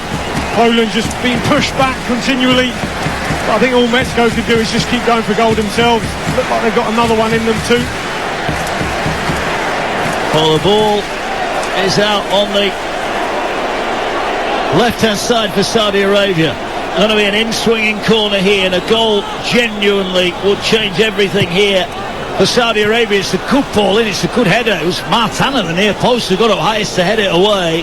Poland just being pushed back continually. But I think all Mexico can do is just keep going for goal themselves. Look like they've got another one in them too. Well, the ball is out on the left-hand side for Saudi Arabia. Going to be an in-swinging corner here, and a goal genuinely would change everything here. For Saudi Arabia, it's a good ball in, it's a good header. It was Martin at the near post who got up highest to head it away.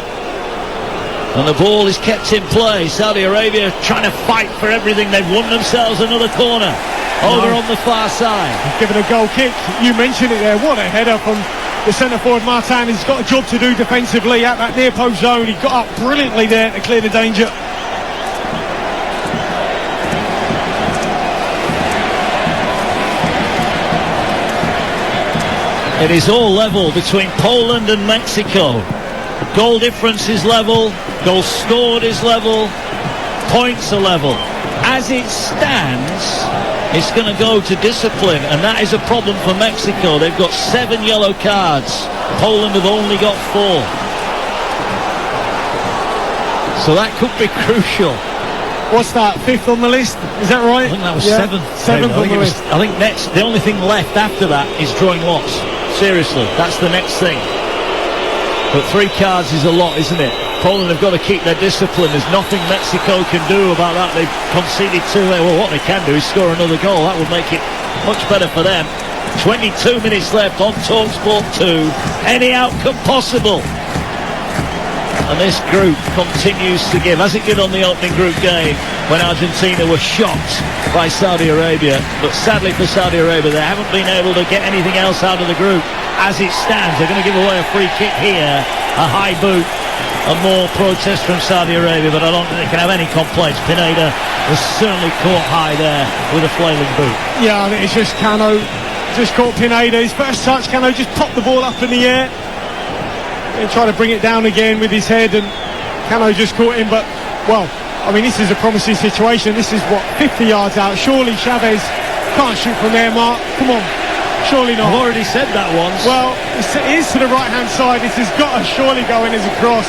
And the ball is kept in play. Saudi Arabia trying to fight for everything. They've won themselves another corner over on the far side. He's given a goal kick. You mentioned it there. What a header from the centre forward Martin. He's got a job to do defensively at that near post zone. He got up brilliantly there to clear the danger. It is all level between Poland and Mexico. Goal difference is level, goals scored is level, points are level. As it stands, it's going to go to discipline, and that is a problem for Mexico. They've got 7 yellow cards. Poland have only got 4. So that could be crucial. What's that, 5th on the list? Is that right? I think that was 7th. 7th on the list. I think next, the only thing left after that is drawing lots. Seriously, that's the next thing. But 3 cards is a lot, isn't it? Poland have got to keep their discipline. There's nothing Mexico can do about that. They've conceded 2 there. Well, what they can do is score another goal. That would make it much better for them. 22 minutes left on TalkSport 2. Any outcome possible. And this group continues to give, as it did on the opening group game when Argentina were shocked by Saudi Arabia. But sadly for Saudi Arabia, they haven't been able to get anything else out of the group. As it stands, they're going to give away a free kick here, a high boot. and more protests from Saudi Arabia, but I don't think they can have any complaints. Pineda was certainly caught high there with a flailing boot. Yeah, I think it's just Cano just caught Pineda. His first touch, Cano just popped the ball up in the air and tried to bring it down again with his head, and Cano just caught him. But, well, I mean, this is a promising situation. This is, 50 yards out. Surely Chavez can't shoot from there, Mark. Come on. Surely not. I've already said that once. Well, it is to the right-hand side. This has got to surely go in as a cross.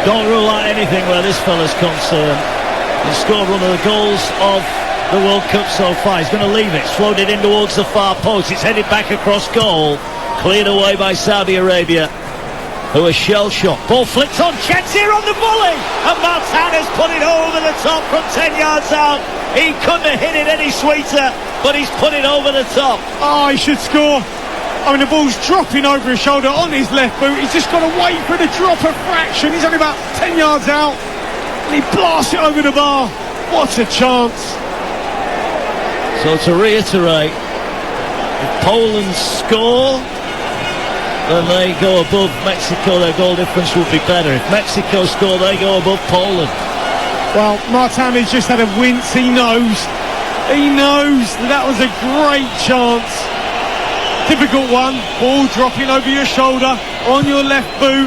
Don't rule out anything where this fella's concerned. He scored one of the goals of the World Cup so far. He's going to leave it. It's floated in towards the far post. It's headed back across goal. Cleared away by Saudi Arabia, who are shell-shocked. Ball flicked on. Chance here on the volley. And Martinez put it over the top from 10 yards out. He couldn't have hit it any sweeter, but he's put it over the top. Oh, he should score. I mean, the ball's dropping over his shoulder on his left boot. He's just got to wait for it to drop a fraction. He's only about 10 yards out, and he blasts it over the bar. What a chance. So to reiterate, if Poland score, then they go above Mexico. Their goal difference would be better. If Mexico score, they go above Poland. Well, Martinez just had a wince. He knows that was a great chance. Difficult one, ball dropping over your shoulder on your left boot,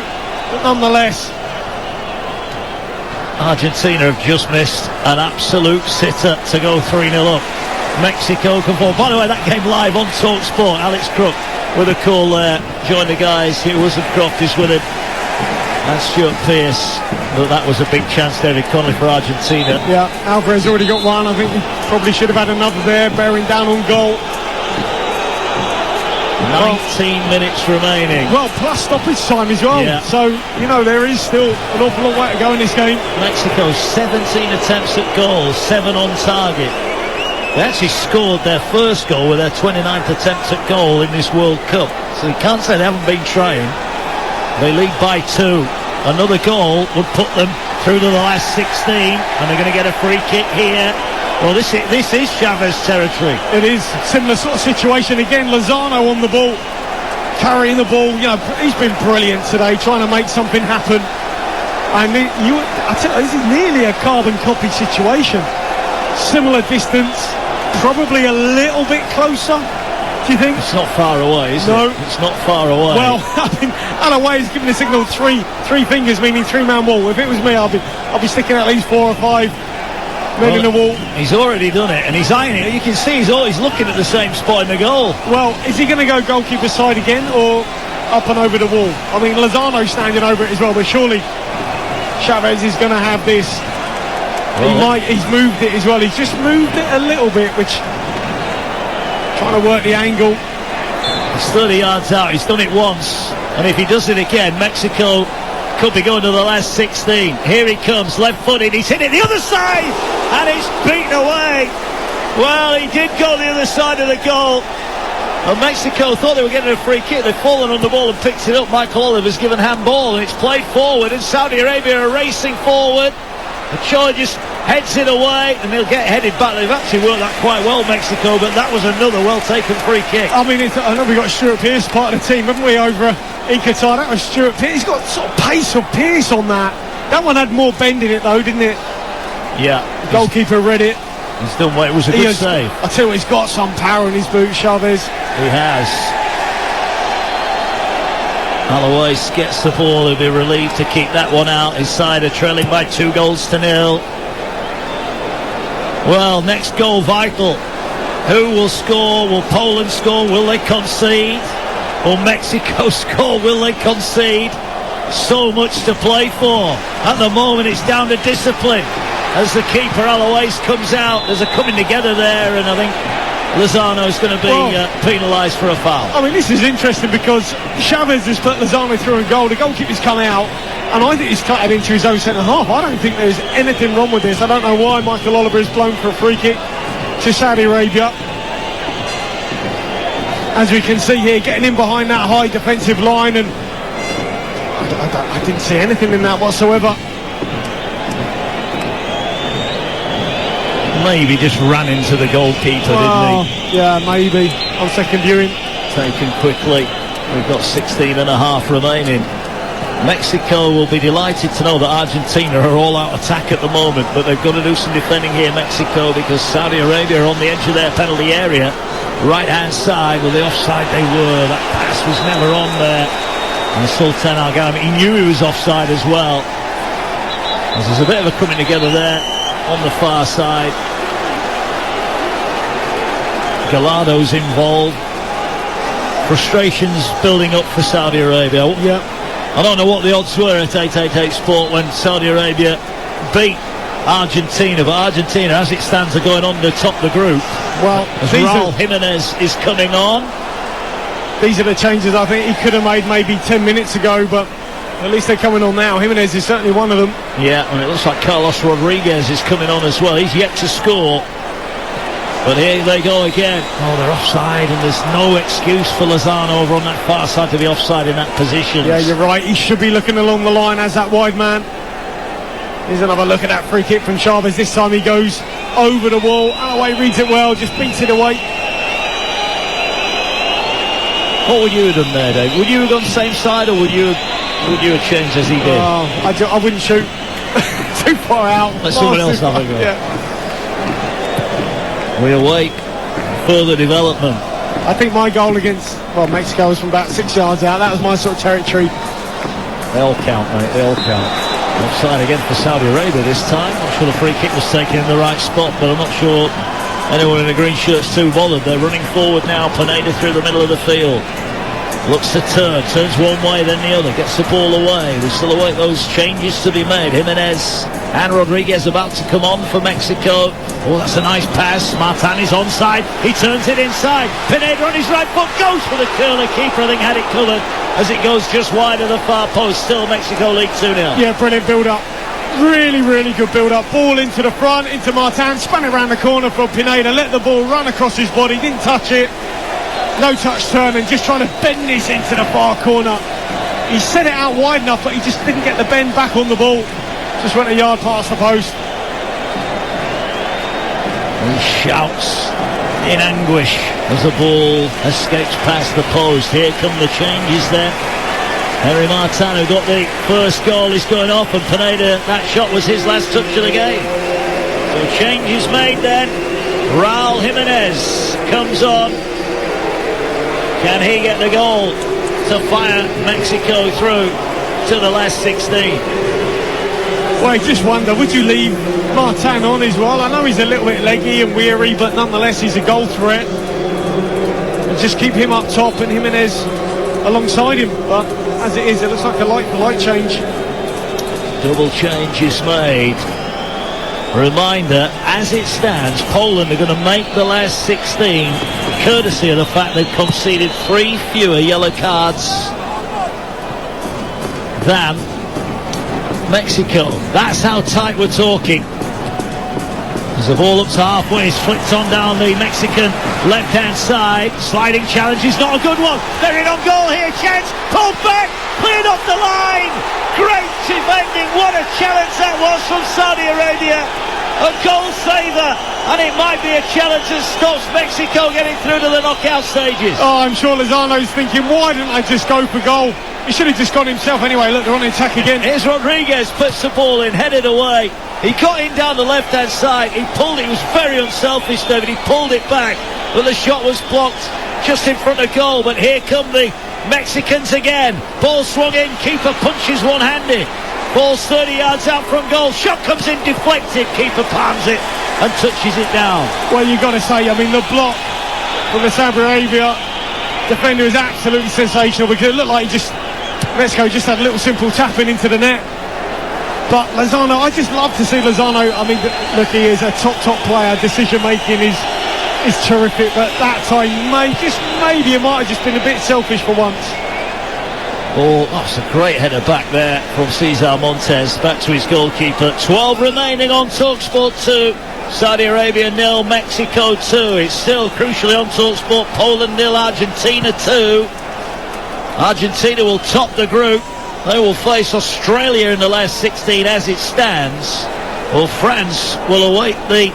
but nonetheless, Argentina have just missed an absolute sitter to go 3-0 up. Mexico can fall. By the way, that game live on TalkSport. Alex Crook with a call there. Join the guys. Hugh Croft is with him, and Stuart Pearce. But that was a big chance, David Connolly, for Argentina. Yeah, Alvarez already got one. I think he probably should have had another there, bearing down on goal. 19 minutes remaining. Well, plus stoppage time as well. Yeah. So, there is still an awful long way to go in this game. Mexico, 17 attempts at goal, 7 on target. They actually scored their first goal with their 29th attempt at goal in this World Cup. So you can't say they haven't been trying. They lead by 2. Another goal would put them through to the last 16, and they're going to get a free kick here. Well, this is Chavez territory. It is similar sort of situation again. Lozano on the ball, carrying the ball. He's been brilliant today, trying to make something happen. And I tell you, this is nearly a carbon copy situation. Similar distance, probably a little bit closer. Do you think? It's not far away, is it? It's not far away. Well, I mean, Alloway is giving the signal three fingers, meaning 3-man wall. If it was me, I'll be sticking at least 4 or 5 men in the wall. He's already done it, and he's eyeing it. You can see he's always looking at the same spot in the goal. Well, is he going to go goalkeeper side again, or up and over the wall? I mean, Lozano's standing over it as well, but surely Chavez is going to have this. Well, he's moved it as well. He's just moved it a little bit, which trying to work the angle. It's 30 yards out. He's done it once, and if he does it again, Mexico could be going to the last 16. Here he comes, left-footed. He's hit it the other side, and it's beaten away. Well, he did go the other side of the goal, and Mexico thought they were getting a free kick. They've fallen on the ball and picked it up. Michael Oliver's given handball, and it's played forward, and Saudi Arabia are racing forward. Ochoa just heads it away, and they'll get headed back. They've actually worked that quite well, Mexico, but that was another well-taken free kick. I mean, I know we've got Stuart Pearce part of the team, haven't we, over in Qatar? That was Stuart Pearce. He's got sort of pace of Pearce on that. That one had more bend in it, though, didn't it? Yeah. The goalkeeper read it. He's done well. It was a good save. I tell you, he's got some power in his boot, Chavez. He has. Alois gets the ball. He'll be relieved to keep that one out. His side are trailing by 2-0. Well, next goal vital. Who will score? Will Poland score? Will they concede? Will Mexico score? Will they concede? So much to play for. At the moment, it's down to discipline. As the keeper, Alois, comes out, there's a coming together there, and I think Lozano's going to be penalised for a foul. I mean, this is interesting because Chavez has put Lozano through and goal. The goalkeeper's come out, and I think he's cut it into his own centre-half. I don't think there's anything wrong with this. I don't know why Michael Oliver is blown for a free kick to Saudi Arabia. As we can see here, getting in behind that high defensive line, and I didn't see anything in that whatsoever. Maybe just ran into the goalkeeper, didn't he? Yeah, maybe. On second viewing. Taken quickly. We've got 16 and a half remaining. Mexico will be delighted to know that Argentina are all out attack at the moment, but they've got to do some defending here, Mexico, because Saudi Arabia are on the edge of their penalty area. Right hand side, with the offside they were. That pass was never on there. And Sultan Al-Ghanem, he knew he was offside as well. There's a bit of a coming together there on the far side. Galado's involved. Frustrations building up for Saudi Arabia. Yeah. I don't know what the odds were at 888 Sport when Saudi Arabia beat Argentina, but Argentina, as it stands, are going on to top the group. Well, as Raul Jimenez is coming on. These are the changes I think he could have made maybe 10 minutes ago, but at least they're coming on now. Jimenez is certainly one of them. Yeah, and it looks like Carlos Rodriguez is coming on as well. He's yet to score. But here they go again. Oh, they're offside, and there's no excuse for Lozano over on that far side to be offside in that position. Yeah, you're right. He should be looking along the line as that wide man. Here's another look at that free kick from Chavez. This time he goes over the wall. Alloway reads it well, just beats it away. What would you have done there, Dave? Would you have gone same side, or would you have changed as he did? I wouldn't shoot too far out. Let someone else have a go. Yeah. We await further development. I think my goal against Mexico was from about 6 yards out. That was my sort of territory. They all count, mate. They all count. Offside again for Saudi Arabia this time. Not sure the free kick was taken in the right spot, but I'm not sure anyone in the green shirt's too bothered. They're running forward now. Pineda through the middle of the field. Looks to turn. Turns one way, then the other. Gets the ball away. We still await those changes to be made. Jimenez and Rodriguez about to come on for Mexico. Oh, that's a nice pass. Martin is onside. He turns it inside. Pineda on his right foot goes for the curler. Keeper, I think, had it covered as it goes just wide of the far post. Still Mexico lead 2-0. Yeah, brilliant build-up. Really, really good build-up. Ball into the front, into Martin. Spun it around the corner from Pineda. Let the ball run across his body. Didn't touch it. No touch turn, and just trying to bend this into the far corner. He set it out wide enough, but he just didn't get the bend back on the ball. Just went a yard past the post. He shouts in anguish as the ball escapes past the post. Here come the changes there. Henry Martin, who got the first goal, is going off, and Pineda, that shot was his last touch of the game. So changes made then. Raul Jimenez comes on. Can he get the goal to fire Mexico through to the last 16? Well, I just wonder, would you leave Martin on as well? I know he's a little bit leggy and weary, but nonetheless he's a goal threat. And just keep him up top and Jimenez alongside him. But as it is, it looks like a light-for-light change. Double change is made. Reminder, as it stands, Poland are going to make the last 16, courtesy of the fact they've conceded 3 fewer yellow cards than Mexico. That's how tight we're talking. As the ball up to halfway, it's flicked on down the Mexican left-hand side. Sliding challenge is not a good one. They're in on goal here, chance, pulled back, cleared off the line. Great defending, what a challenge that was from Saudi Arabia. A goal saver, and it might be a challenge that stops Mexico getting through to the knockout stages. Oh, I'm sure Lozano's thinking, why didn't I just go for goal? He should have just gone himself anyway. Look, they're on attack again. Here's Rodriguez, puts the ball in, headed away. He got in down the left-hand side. He pulled it. He was very unselfish, David. He pulled it back, but the shot was blocked just in front of goal. But here come the Mexicans again. Ball swung in. Keeper punches one-handed. Ball's 30 yards out from goal. Shot comes in deflected. Keeper palms it and touches it down. Well, you've got to say, I mean, the block from the Saudi Arabia defender is absolutely sensational, because it looked like Mexico just had a little simple tapping into the net. But Lozano, I just love to see Lozano. I mean, look, he is a top player. Decision making is terrific, but that time maybe it might have just been a bit selfish for once. Oh, that's a great header back there from Cesar Montes, back to his goalkeeper. 12 remaining on TalkSport 2. Saudi Arabia 0, Mexico 2. It's still crucially on TalkSport. Poland 0, Argentina 2. Argentina will top the group. They will face Australia in the last 16 as it stands. Well, France will await the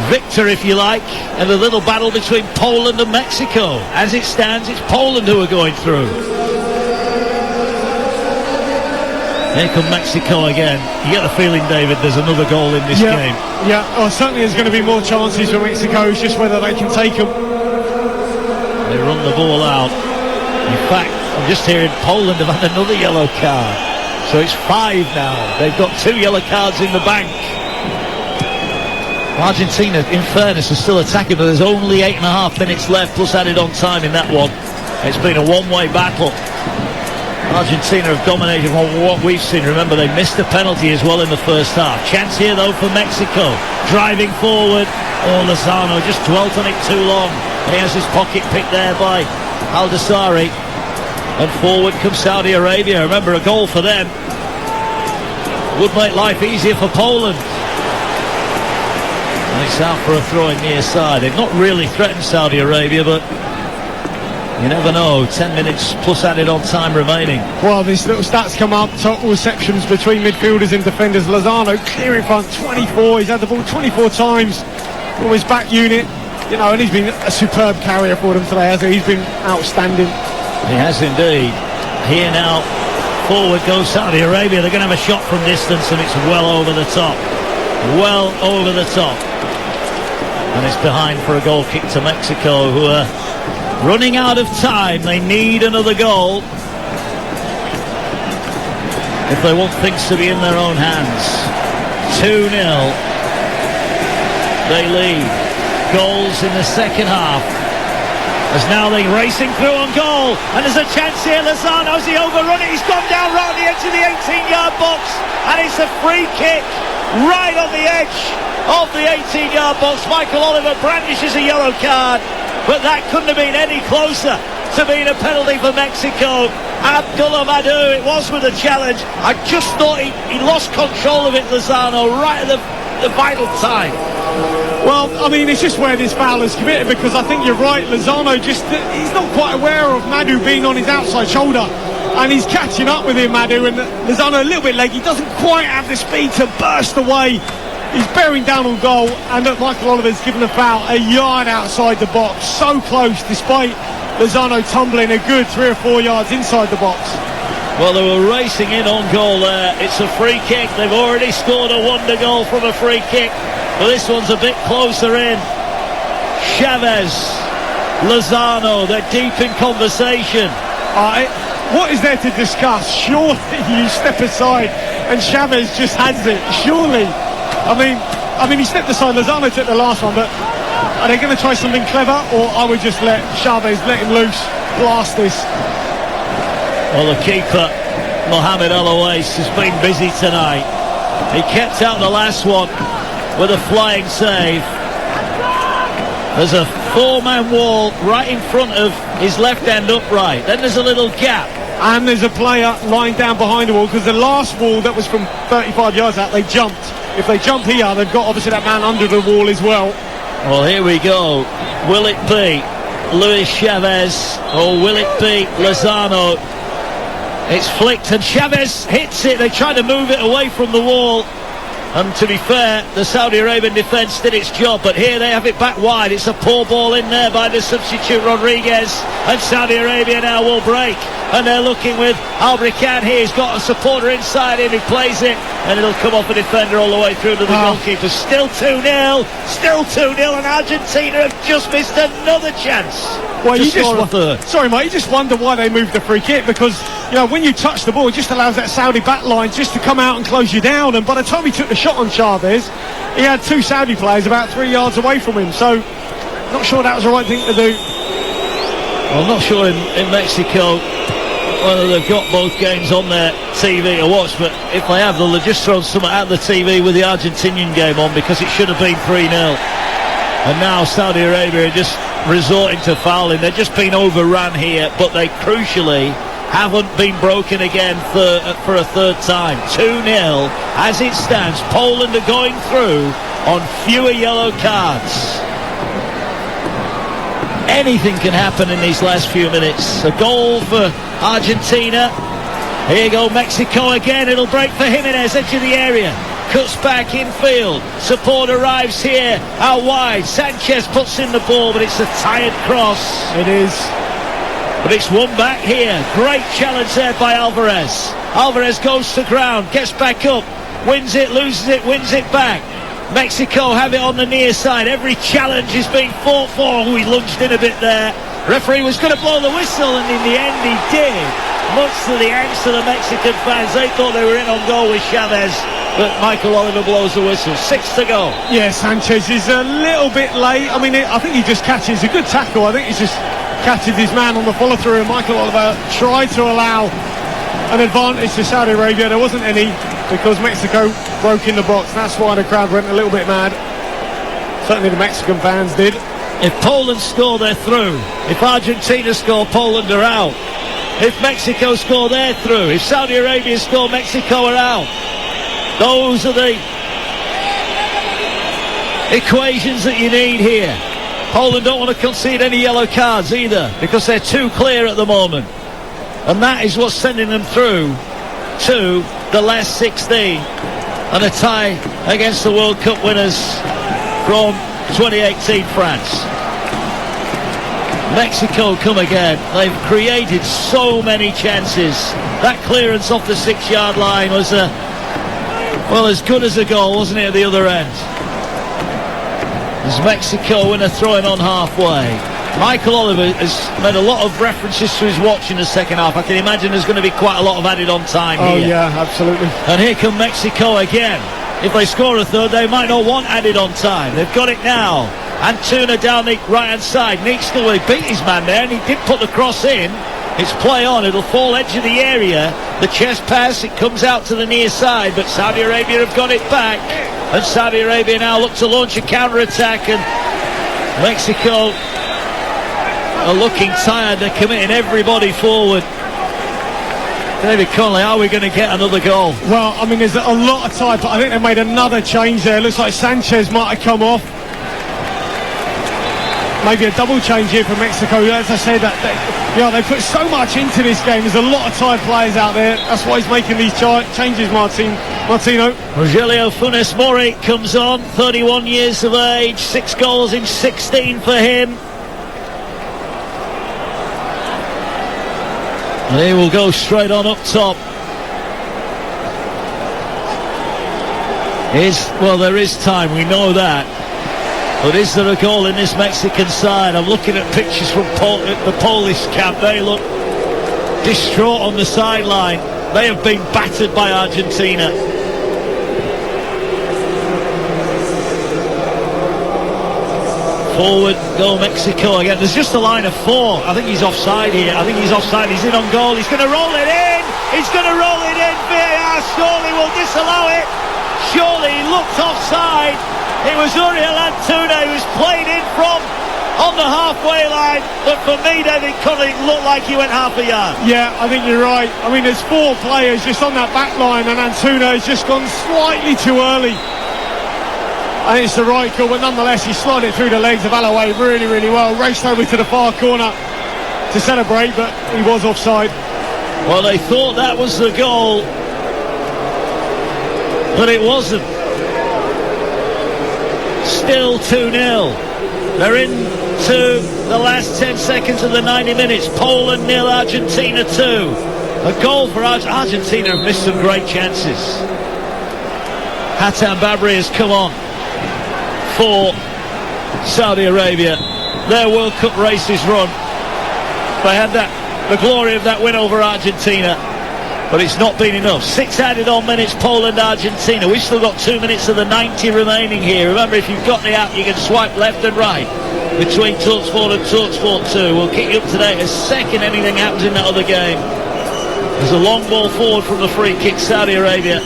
victor, if you like, in the little battle between Poland and Mexico. As it stands, it's Poland who are going through. Here come Mexico again. You get the feeling, David, there's another goal in this game. Yeah, well, certainly there's going to be more chances for Mexico. It's just whether they can take them. They run the ball out. In fact, I'm just hearing Poland have had another yellow card. So it's 5 now. They've got 2 yellow cards in the bank. Argentina, in fairness, are still attacking, but there's only 8.5 minutes left, plus added on time in that one. It's been a one-way battle. Argentina have dominated on what we've seen. Remember, they missed a penalty as well in the first half. Chance here, though, for Mexico. Driving forward. Oh, Lozano just dwelt on it too long. He has his pocket picked there by Aldasari. And forward comes Saudi Arabia. Remember, a goal for them would make life easier for Poland. And it's out for a throw in near side. They've not really threatened Saudi Arabia, but you never know. 10 minutes plus added on time remaining. Well, these little stats come up. Total receptions between midfielders and defenders. Lozano clear in front, 24. He's had the ball 24 times from his back unit. You know, and he's been a superb carrier for them today, hasn't he? He's been outstanding. He has indeed. Here now, forward goes Saudi Arabia. They're going to have a shot from distance, and it's well over the top. Well over the top. And it's behind for a goal kick to Mexico, who are running out of time. They need another goal if they want things to be in their own hands. 2-0. They lead. Goals in the second half. As now they're racing through on goal. And there's a chance here. Lozano's the overrun it. He's gone down right on the edge of the 18-yard box. And it's a free kick right on the edge of the 18-yard box. Michael Oliver brandishes a yellow card, but that couldn't have been any closer to being a penalty for Mexico. Abdullah Madu, it was with a challenge. I just thought he lost control of it, Lozano, right at the vital time. Well, I mean, it's just where this foul is committed, because I think you're right. Lozano he's not quite aware of Madu being on his outside shoulder, and he's catching up with him, Madu, and Lozano a little bit late. He doesn't quite have the speed to burst away. He's bearing down on goal, and look, Michael Oliver's given a foul a yard outside the box. So close, despite Lozano tumbling a good 3 or 4 yards inside the box. Well, they were racing in on goal there. It's a free kick. They've already scored a wonder goal from a free kick, but this one's a bit closer in. Chavez, Lozano, they're deep in conversation. What is there to discuss? Surely you step aside and Chavez just has it. Surely. I mean, he stepped aside. Lozano took the last one, but are they going to try something clever, or I would just let Chavez let him loose, blast this? Well, the keeper, Mohamed Al-Owais, has been busy tonight. He kept out the last one with a flying save. There's a 4-man wall right in front of his left end upright. Then there's a little gap. And there's a player lying down behind the wall, because the last wall that was from 35 yards out, they jumped. If they jump here, they've got obviously that man under the wall as well. Well, here we go. Will it be Luis Chavez, or will it be Lozano? It's flicked and Chavez hits it. They try to move it away from the wall. And to be fair, the Saudi Arabian defence did its job, but here they have it back wide. It's a poor ball in there by the substitute Rodriguez, and Saudi Arabia now will break. And they're looking with Albrican here. He's got a supporter inside him. He plays it, and it'll come off a defender all the way through to the goalkeeper. Still 2-0, and Argentina have just missed another chance. Well, sorry, mate, you just wonder why they moved the free kick, because, you know, when you touch the ball, it just allows that Saudi back line just to come out and close you down. And by the time he took the shot on Chavez, he had 2 Saudi players about 3 yards away from him. So, not sure that was the right thing to do. Well, I'm not sure in Mexico whether they've got both games on their TV to watch, but if they have, they'll just throw something at the TV with the Argentinian game on, because it should have been 3-0. And now Saudi Arabia are just resorting to fouling. They've just been overrun here, but they crucially haven't been broken again for a third time. 2-0 as it stands. Poland are going through on fewer yellow cards. Anything can happen in these last few minutes. A goal for Argentina. Here you go, Mexico again. It'll break for Jimenez, edge of the area. Cuts back infield. Support arrives here out wide. Sanchez puts in the ball, but it's a tired cross. It is. But it's won back here. Great challenge there by Alvarez. Alvarez goes to ground, gets back up, wins it, loses it, wins it back. Mexico have it on the near side. Every challenge is being fought for. We lunged in a bit there. Referee was going to blow the whistle, and in the end he did. Much to the angst of the Mexican fans. They thought they were in on goal with Chavez, but Michael Oliver blows the whistle. 6 to go. Yeah, Sanchez is a little bit late. I mean, I think he just catches a good tackle. I think he just catches his man on the follow-through, and Michael Oliver tried to allow an advantage to Saudi Arabia. There wasn't any, because Mexico broke in the box. That's why the crowd went a little bit mad. Certainly the Mexican fans did. If Poland score, they're through. If Argentina score, Poland are out. If Mexico score, they're through. If Saudi Arabia score, Mexico are out. Those are the equations that you need here. Poland don't want to concede any yellow cards either, because they're too clear at the moment. And that is what's sending them through to the last 16. And a tie against the World Cup winners from 2018 France. Mexico come again. They've created so many chances. That clearance off the 6-yard line was as good as a goal, wasn't it, at the other end? As Mexico win a throw-in on halfway. Michael Oliver has made a lot of references to his watch in the second half. I can imagine there's going to be quite a lot of added on time here. Oh yeah, absolutely. And here come Mexico again. If they score a third, they might not want added on time. They've got it now. Antuna down the right-hand side. Neekskill, well, he beat his man there, and he did put the cross in. It's play on. It'll fall edge of the area. The chest pass, it comes out to the near side, but Saudi Arabia have got it back. And Saudi Arabia now look to launch a counter-attack, and Mexico are looking tired. They're committing everybody forward. David Conley, are we going to get another goal? Well, I mean, there's a lot of time, but I think they made another change there. Looks like Sanchez might have come off. Maybe a double change here for Mexico. As I said, they put so much into this game. There's a lot of tired players out there. That's why he's making these changes, Martino. Rogelio Funes Mori comes on, 31 years of age, 6 goals in 16 for him. And he will go straight on up top. There is time, we know that. But is there a goal in this Mexican side? I'm looking at pictures from the Polish camp. They look distraught on the sideline. They have been battered by Argentina. Forward, go Mexico again. There's just a line of 4. I think he's offside here. He's in on goal. He's going to roll it in. VAR surely will disallow it. Surely he looked offside. It was Uriel Antuna who was played in from on the halfway line. But for me, David Conley looked like he went half a yard. Yeah, I think you're right. I mean, there's 4 players just on that back line, and Antuna has just gone slightly too early. I think it's the right call, but nonetheless, he slid it through the legs of Alloway really, really well. Raced over to the far corner to celebrate, but he was offside. Well, they thought that was the goal, but it wasn't. Still 2-0. They're into the last 10 seconds of the 90 minutes. Poland 0, Argentina 2. A goal for Argentina have missed some great chances. Hatem Babri has come on for Saudi Arabia. Their World Cup race is run. They had the glory of that win over Argentina, but it's not been enough. 6 added on minutes, Poland, Argentina. We've still got 2 minutes of the 90 remaining here. Remember, if you've got the app, you can swipe left and right between TalkSport and TalkSport 2. We'll keep you up to date as second anything happens in that other game. There's a long ball forward from the free kick. Saudi Arabia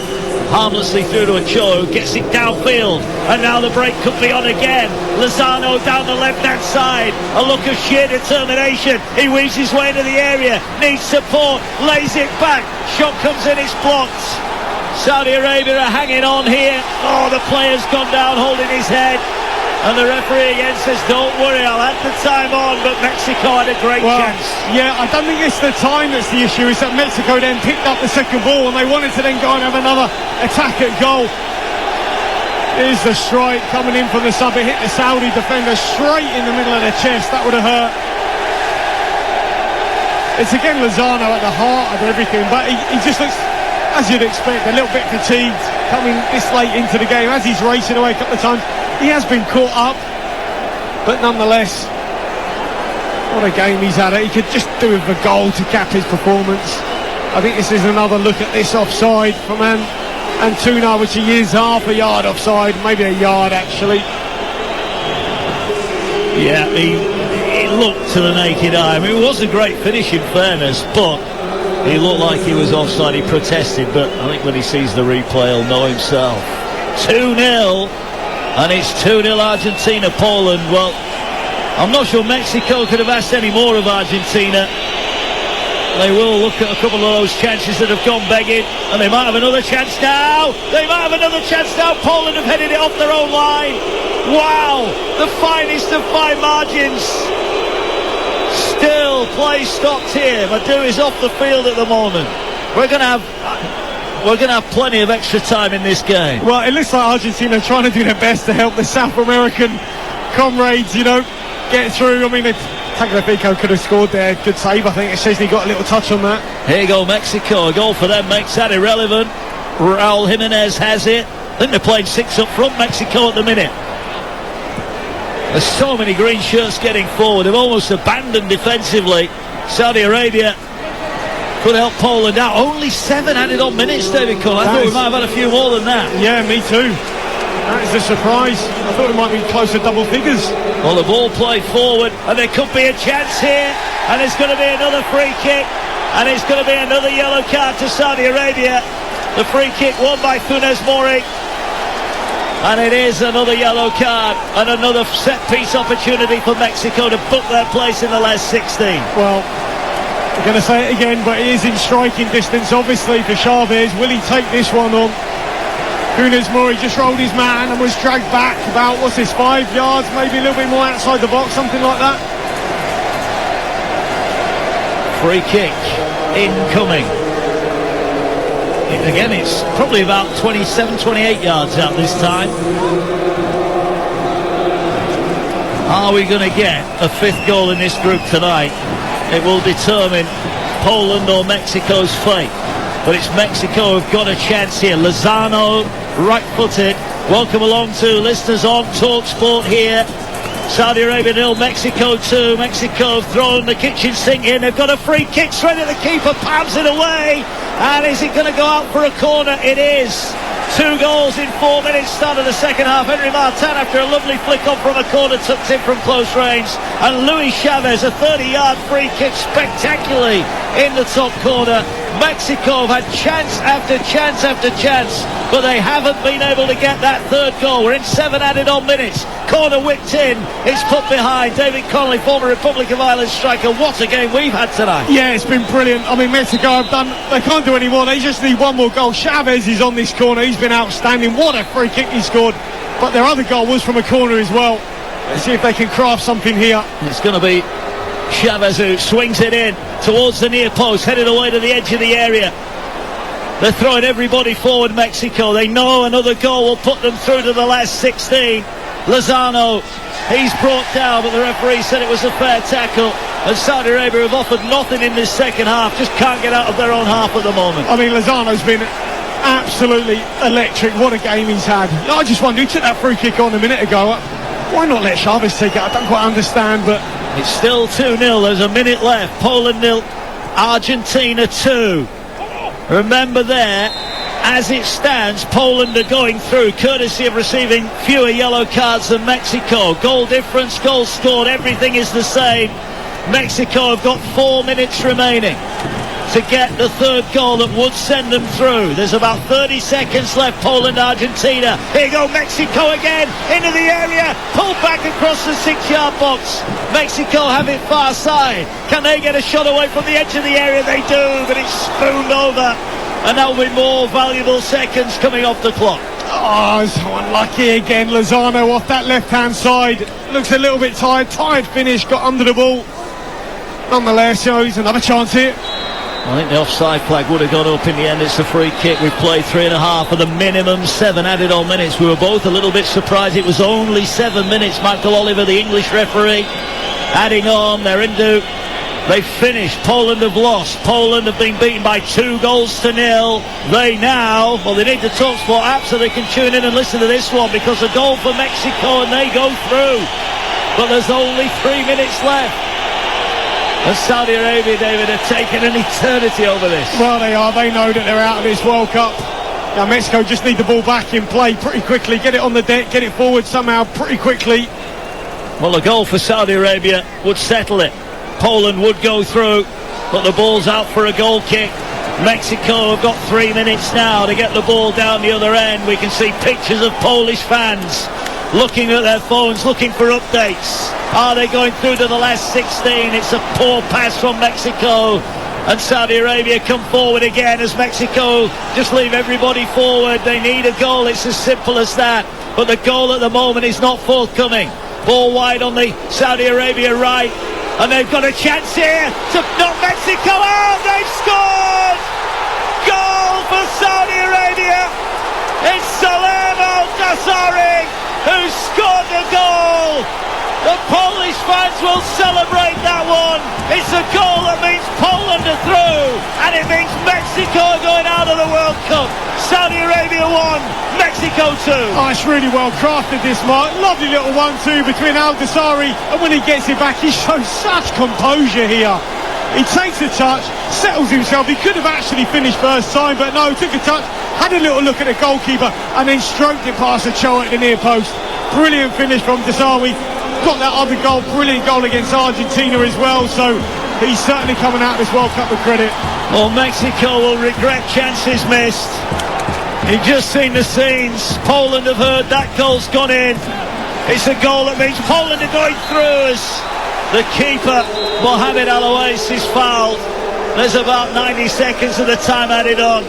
harmlessly through to Ochoa, who gets it downfield, and now the break could be on again. Lozano down the left-hand side, a look of sheer determination. He weaves his way into the area, needs support, lays it back, shot comes in, it's blocked. Saudi Arabia are hanging on here. Oh, the player's gone down holding his head, and the referee again says, don't worry, I'll add the time on. But Mexico had a great chance. Yeah, I don't think it's the time that's the issue. It's that Mexico then picked up the second ball and they wanted to then go and have another attack at goal. Here's the strike coming in from the sub. It hit the Saudi defender straight in the middle of the chest. That would have hurt. It's again Lozano at the heart of everything, but he just looks as you'd expect, a little bit fatigued coming this late into the game. As he's racing away a couple of times, he has been caught up, but nonetheless, what a game he's had. He could just do with a goal to cap his performance. I think this is another look at this offside from Antuna, which he is half a yard offside, maybe a yard actually. Yeah, he looked to the naked eye. I mean, it was a great finish in fairness, but he looked like he was offside. He protested, but I think when he sees the replay, he'll know himself. 2-0, and it's 2-0 Argentina, Poland. Well, I'm not sure Mexico could have asked any more of Argentina. They will look at a couple of those chances that have gone begging, and they might have another chance now. Poland have headed it off their own line. Wow, the finest of fine margins. Still play stopped here. Madu is off the field at the moment. We're going to have plenty of extra time in this game. Well, it looks like Argentina trying to do their best to help the South American comrades, get through. I mean, Tagliafico could have scored there. Good save, I think. Chesney got a little touch on that. Here you go, Mexico. A goal for them makes that irrelevant. Raul Jimenez has it. I think they're playing 6 up front, Mexico, at the minute. There's so many green shirts getting forward. They've almost abandoned defensively. Saudi Arabia could help Poland out. Only 7 added on minutes, David Cole. I thought we might have had a few more than that. Yeah, me too. That is a surprise. I thought it might be close to double figures. Well, the ball played forward, and there could be a chance here, and it's going to be another free kick, and it's going to be another yellow card to Saudi Arabia. The free kick won by Funes Mori, and it is another yellow card, and another set-piece opportunity for Mexico to book their place in the last 16. Well, I'm going to say it again, but it is in striking distance, obviously, for Chavez. Will he take this one on? Funes Mori just rolled his man and was dragged back about, 5 yards, maybe a little bit more outside the box, something like that. Free kick incoming. Again, it's probably about 27, 28 yards out this time. Are we going to get a 5th goal in this group tonight? It will determine Poland or Mexico's fate. But it's Mexico who've got a chance here. Lozano, right-footed. Welcome along to listeners on TalkSport here. Saudi Arabia 0, Mexico 2. Mexico have thrown the kitchen sink in. They've got a free kick straight at the keeper. Palms it away. And is it going to go out for a corner? It is. 2 goals in 4 minutes, start of the second half. Henry Martin, after a lovely flick on from a corner, tucked in from close range. And Luis Chavez, a 30-yard free kick, spectacularly in the top corner. Mexico have had chance after chance after chance, but they haven't been able to get that 3rd goal. We're in 7 added on minutes. Corner whipped in, it's put behind. David Connolly, former Republic of Ireland striker. What a game we've had tonight. Yeah, it's been brilliant. I mean, Mexico they can't do any more. They just need one more goal. Chavez is on this corner. He's been outstanding. What a free kick he scored. But their other goal was from a corner as well. Let's see if they can craft something here. It's going to be Chavez who swings it in towards the near post, headed away to the edge of the area. They're throwing everybody forward, Mexico. They know another goal will put them through to the last 16. Lozano, he's brought down, but the referee said it was a fair tackle. And Saudi Arabia have offered nothing in this second half, just can't get out of their own half at the moment. I mean, Lozano's been absolutely electric. What a game he's had. I just wondered, he took that free kick on a minute ago. Why not let Chavez take it? I don't quite understand, but it's still 2-0. There's a minute left. Poland 0, Argentina 2. Remember there, as it stands, Poland are going through, courtesy of receiving fewer yellow cards than Mexico. Goal difference, goals scored, everything is the same. Mexico have got 4 minutes remaining to get the 3rd goal that would send them through. There's about 30 seconds left. Poland, Argentina. Here you go, Mexico again into the area, pulled back across the 6-yard box. Mexico have it far side. Can they get a shot away from the edge of the area? They do, but it's spooned over, and that will be more valuable seconds coming off the clock. Oh, so unlucky again. Lozano off that left-hand side. Looks a little bit tired finish, got under the ball. Nonetheless, he's another chance here. I think the offside flag would have gone up in the end. It's a free kick. We've played 3.5 for the minimum 7 added on minutes. We were both a little bit surprised it was only 7 minutes. Michael Oliver, the English referee, adding on. They're into They finished. Poland have lost. Poland have been beaten by 2-0. They now, well, they need the TalkSport app so they can tune in and listen to this one, because a goal for Mexico and they go through. But there's only 3 minutes left. And Saudi Arabia, David, are taking an eternity over this. Well, they are. They know that they're out of this World Cup. Now, Mexico just need the ball back in play pretty quickly. Get it on the deck, get it forward somehow pretty quickly. Well, a goal for Saudi Arabia would settle it. Poland would go through, but the ball's out for a goal kick. Mexico have got 3 minutes now to get the ball down the other end. We can see pictures of Polish fans looking at their phones, looking for updates. Are they going through to the last 16? It's a poor pass from Mexico, and Saudi Arabia come forward again as Mexico just leave everybody forward. They need a goal, it's as simple as that, but the goal at the moment is not forthcoming. Ball wide on the Saudi Arabia right, and they've got a chance here to knock Mexico out. They've scored! Goal for Saudi Arabia! It's Salem Al-Dassari who scored the goal! The Polish fans will celebrate that one. It's a goal that means Poland are through, and it means Mexico are going out of the World Cup. Saudi Arabia 1, Mexico 2. Oh, it's really well crafted, this, Mark. Lovely little 1-2 between Al-Dassari, and when he gets it back, he shows such composure here. He takes a touch, settles himself. He could have actually finished first time, but no, took a touch, had a little look at the goalkeeper, and then stroked it past the Cho at the near post. Brilliant finish from Dassari. Got that other goal, brilliant goal against Argentina as well, so he's certainly coming out of this World Cup with credit. Well, Mexico will regret chances missed. You've just seen the scenes. Poland have heard that goal's gone in. It's a goal that means Poland are going through as the keeper, Mohamed Alouais, is fouled. There's about 90 seconds of the time added on.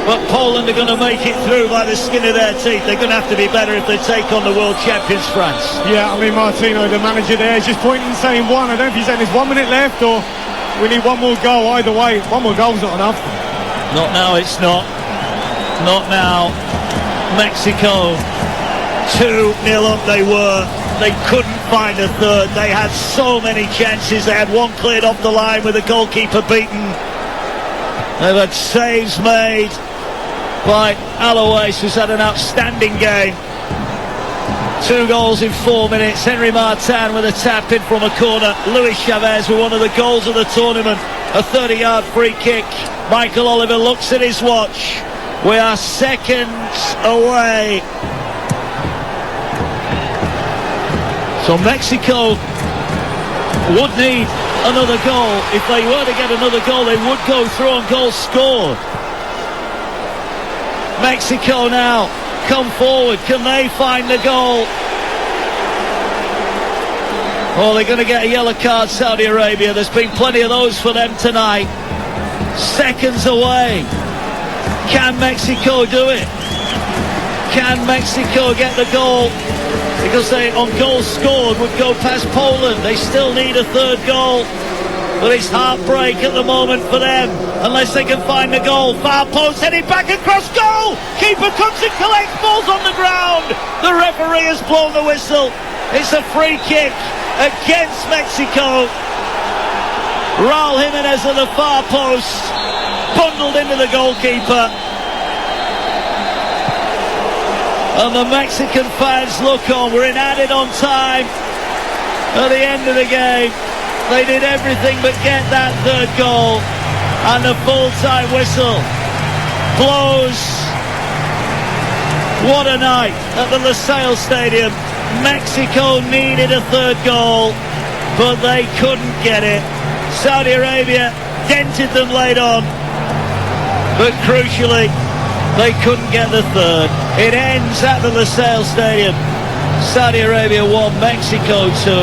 But Poland are going to make it through by the skin of their teeth. They're going to have to be better if they take on the world champions, France. Yeah, I mean, Martino, the manager there, is just pointing and saying one. I don't know if he's saying there's 1 minute left or we need one more goal. Either way, one more goal's not enough. Not now, it's not. Not now. Mexico 2-0 up they were. They couldn't find a third. They had so many chances. They had one cleared off the line with the goalkeeper beaten. They've had saves made by Alouais, who's had an outstanding game. 2 goals in 4 minutes. Henry Martin with a tap in from a corner. Luis Chavez with one of the goals of the tournament. A 30-yard free kick. Michael Oliver looks at his watch. We are seconds away. So Mexico would need another goal. If they were to get another goal, they would go through on goals scored. Mexico now come forward. Can they find the goal? Oh, they're going to get a yellow card, Saudi Arabia. There's been plenty of those for them tonight. Seconds away. Can Mexico do it? Can Mexico get the goal? Because they, on goals scored, would go past Poland. They still need a third goal. But it's heartbreak at the moment for them, unless they can find the goal. Far post, heading back across goal. Keeper comes and collects, balls on the ground. The referee has blown the whistle. It's a free kick against Mexico. Raul Jimenez at the far post, bundled into the goalkeeper. And the Mexican fans look on. We're in added on time at the end of the game. They did everything but get that third goal, and the full-time whistle blows. What a night at the Lusail Stadium. Mexico needed a third goal, but they couldn't get it. Saudi Arabia dented them late on, but crucially, they couldn't get the third. It ends at the Lusail Stadium. Saudi Arabia 1, Mexico 2.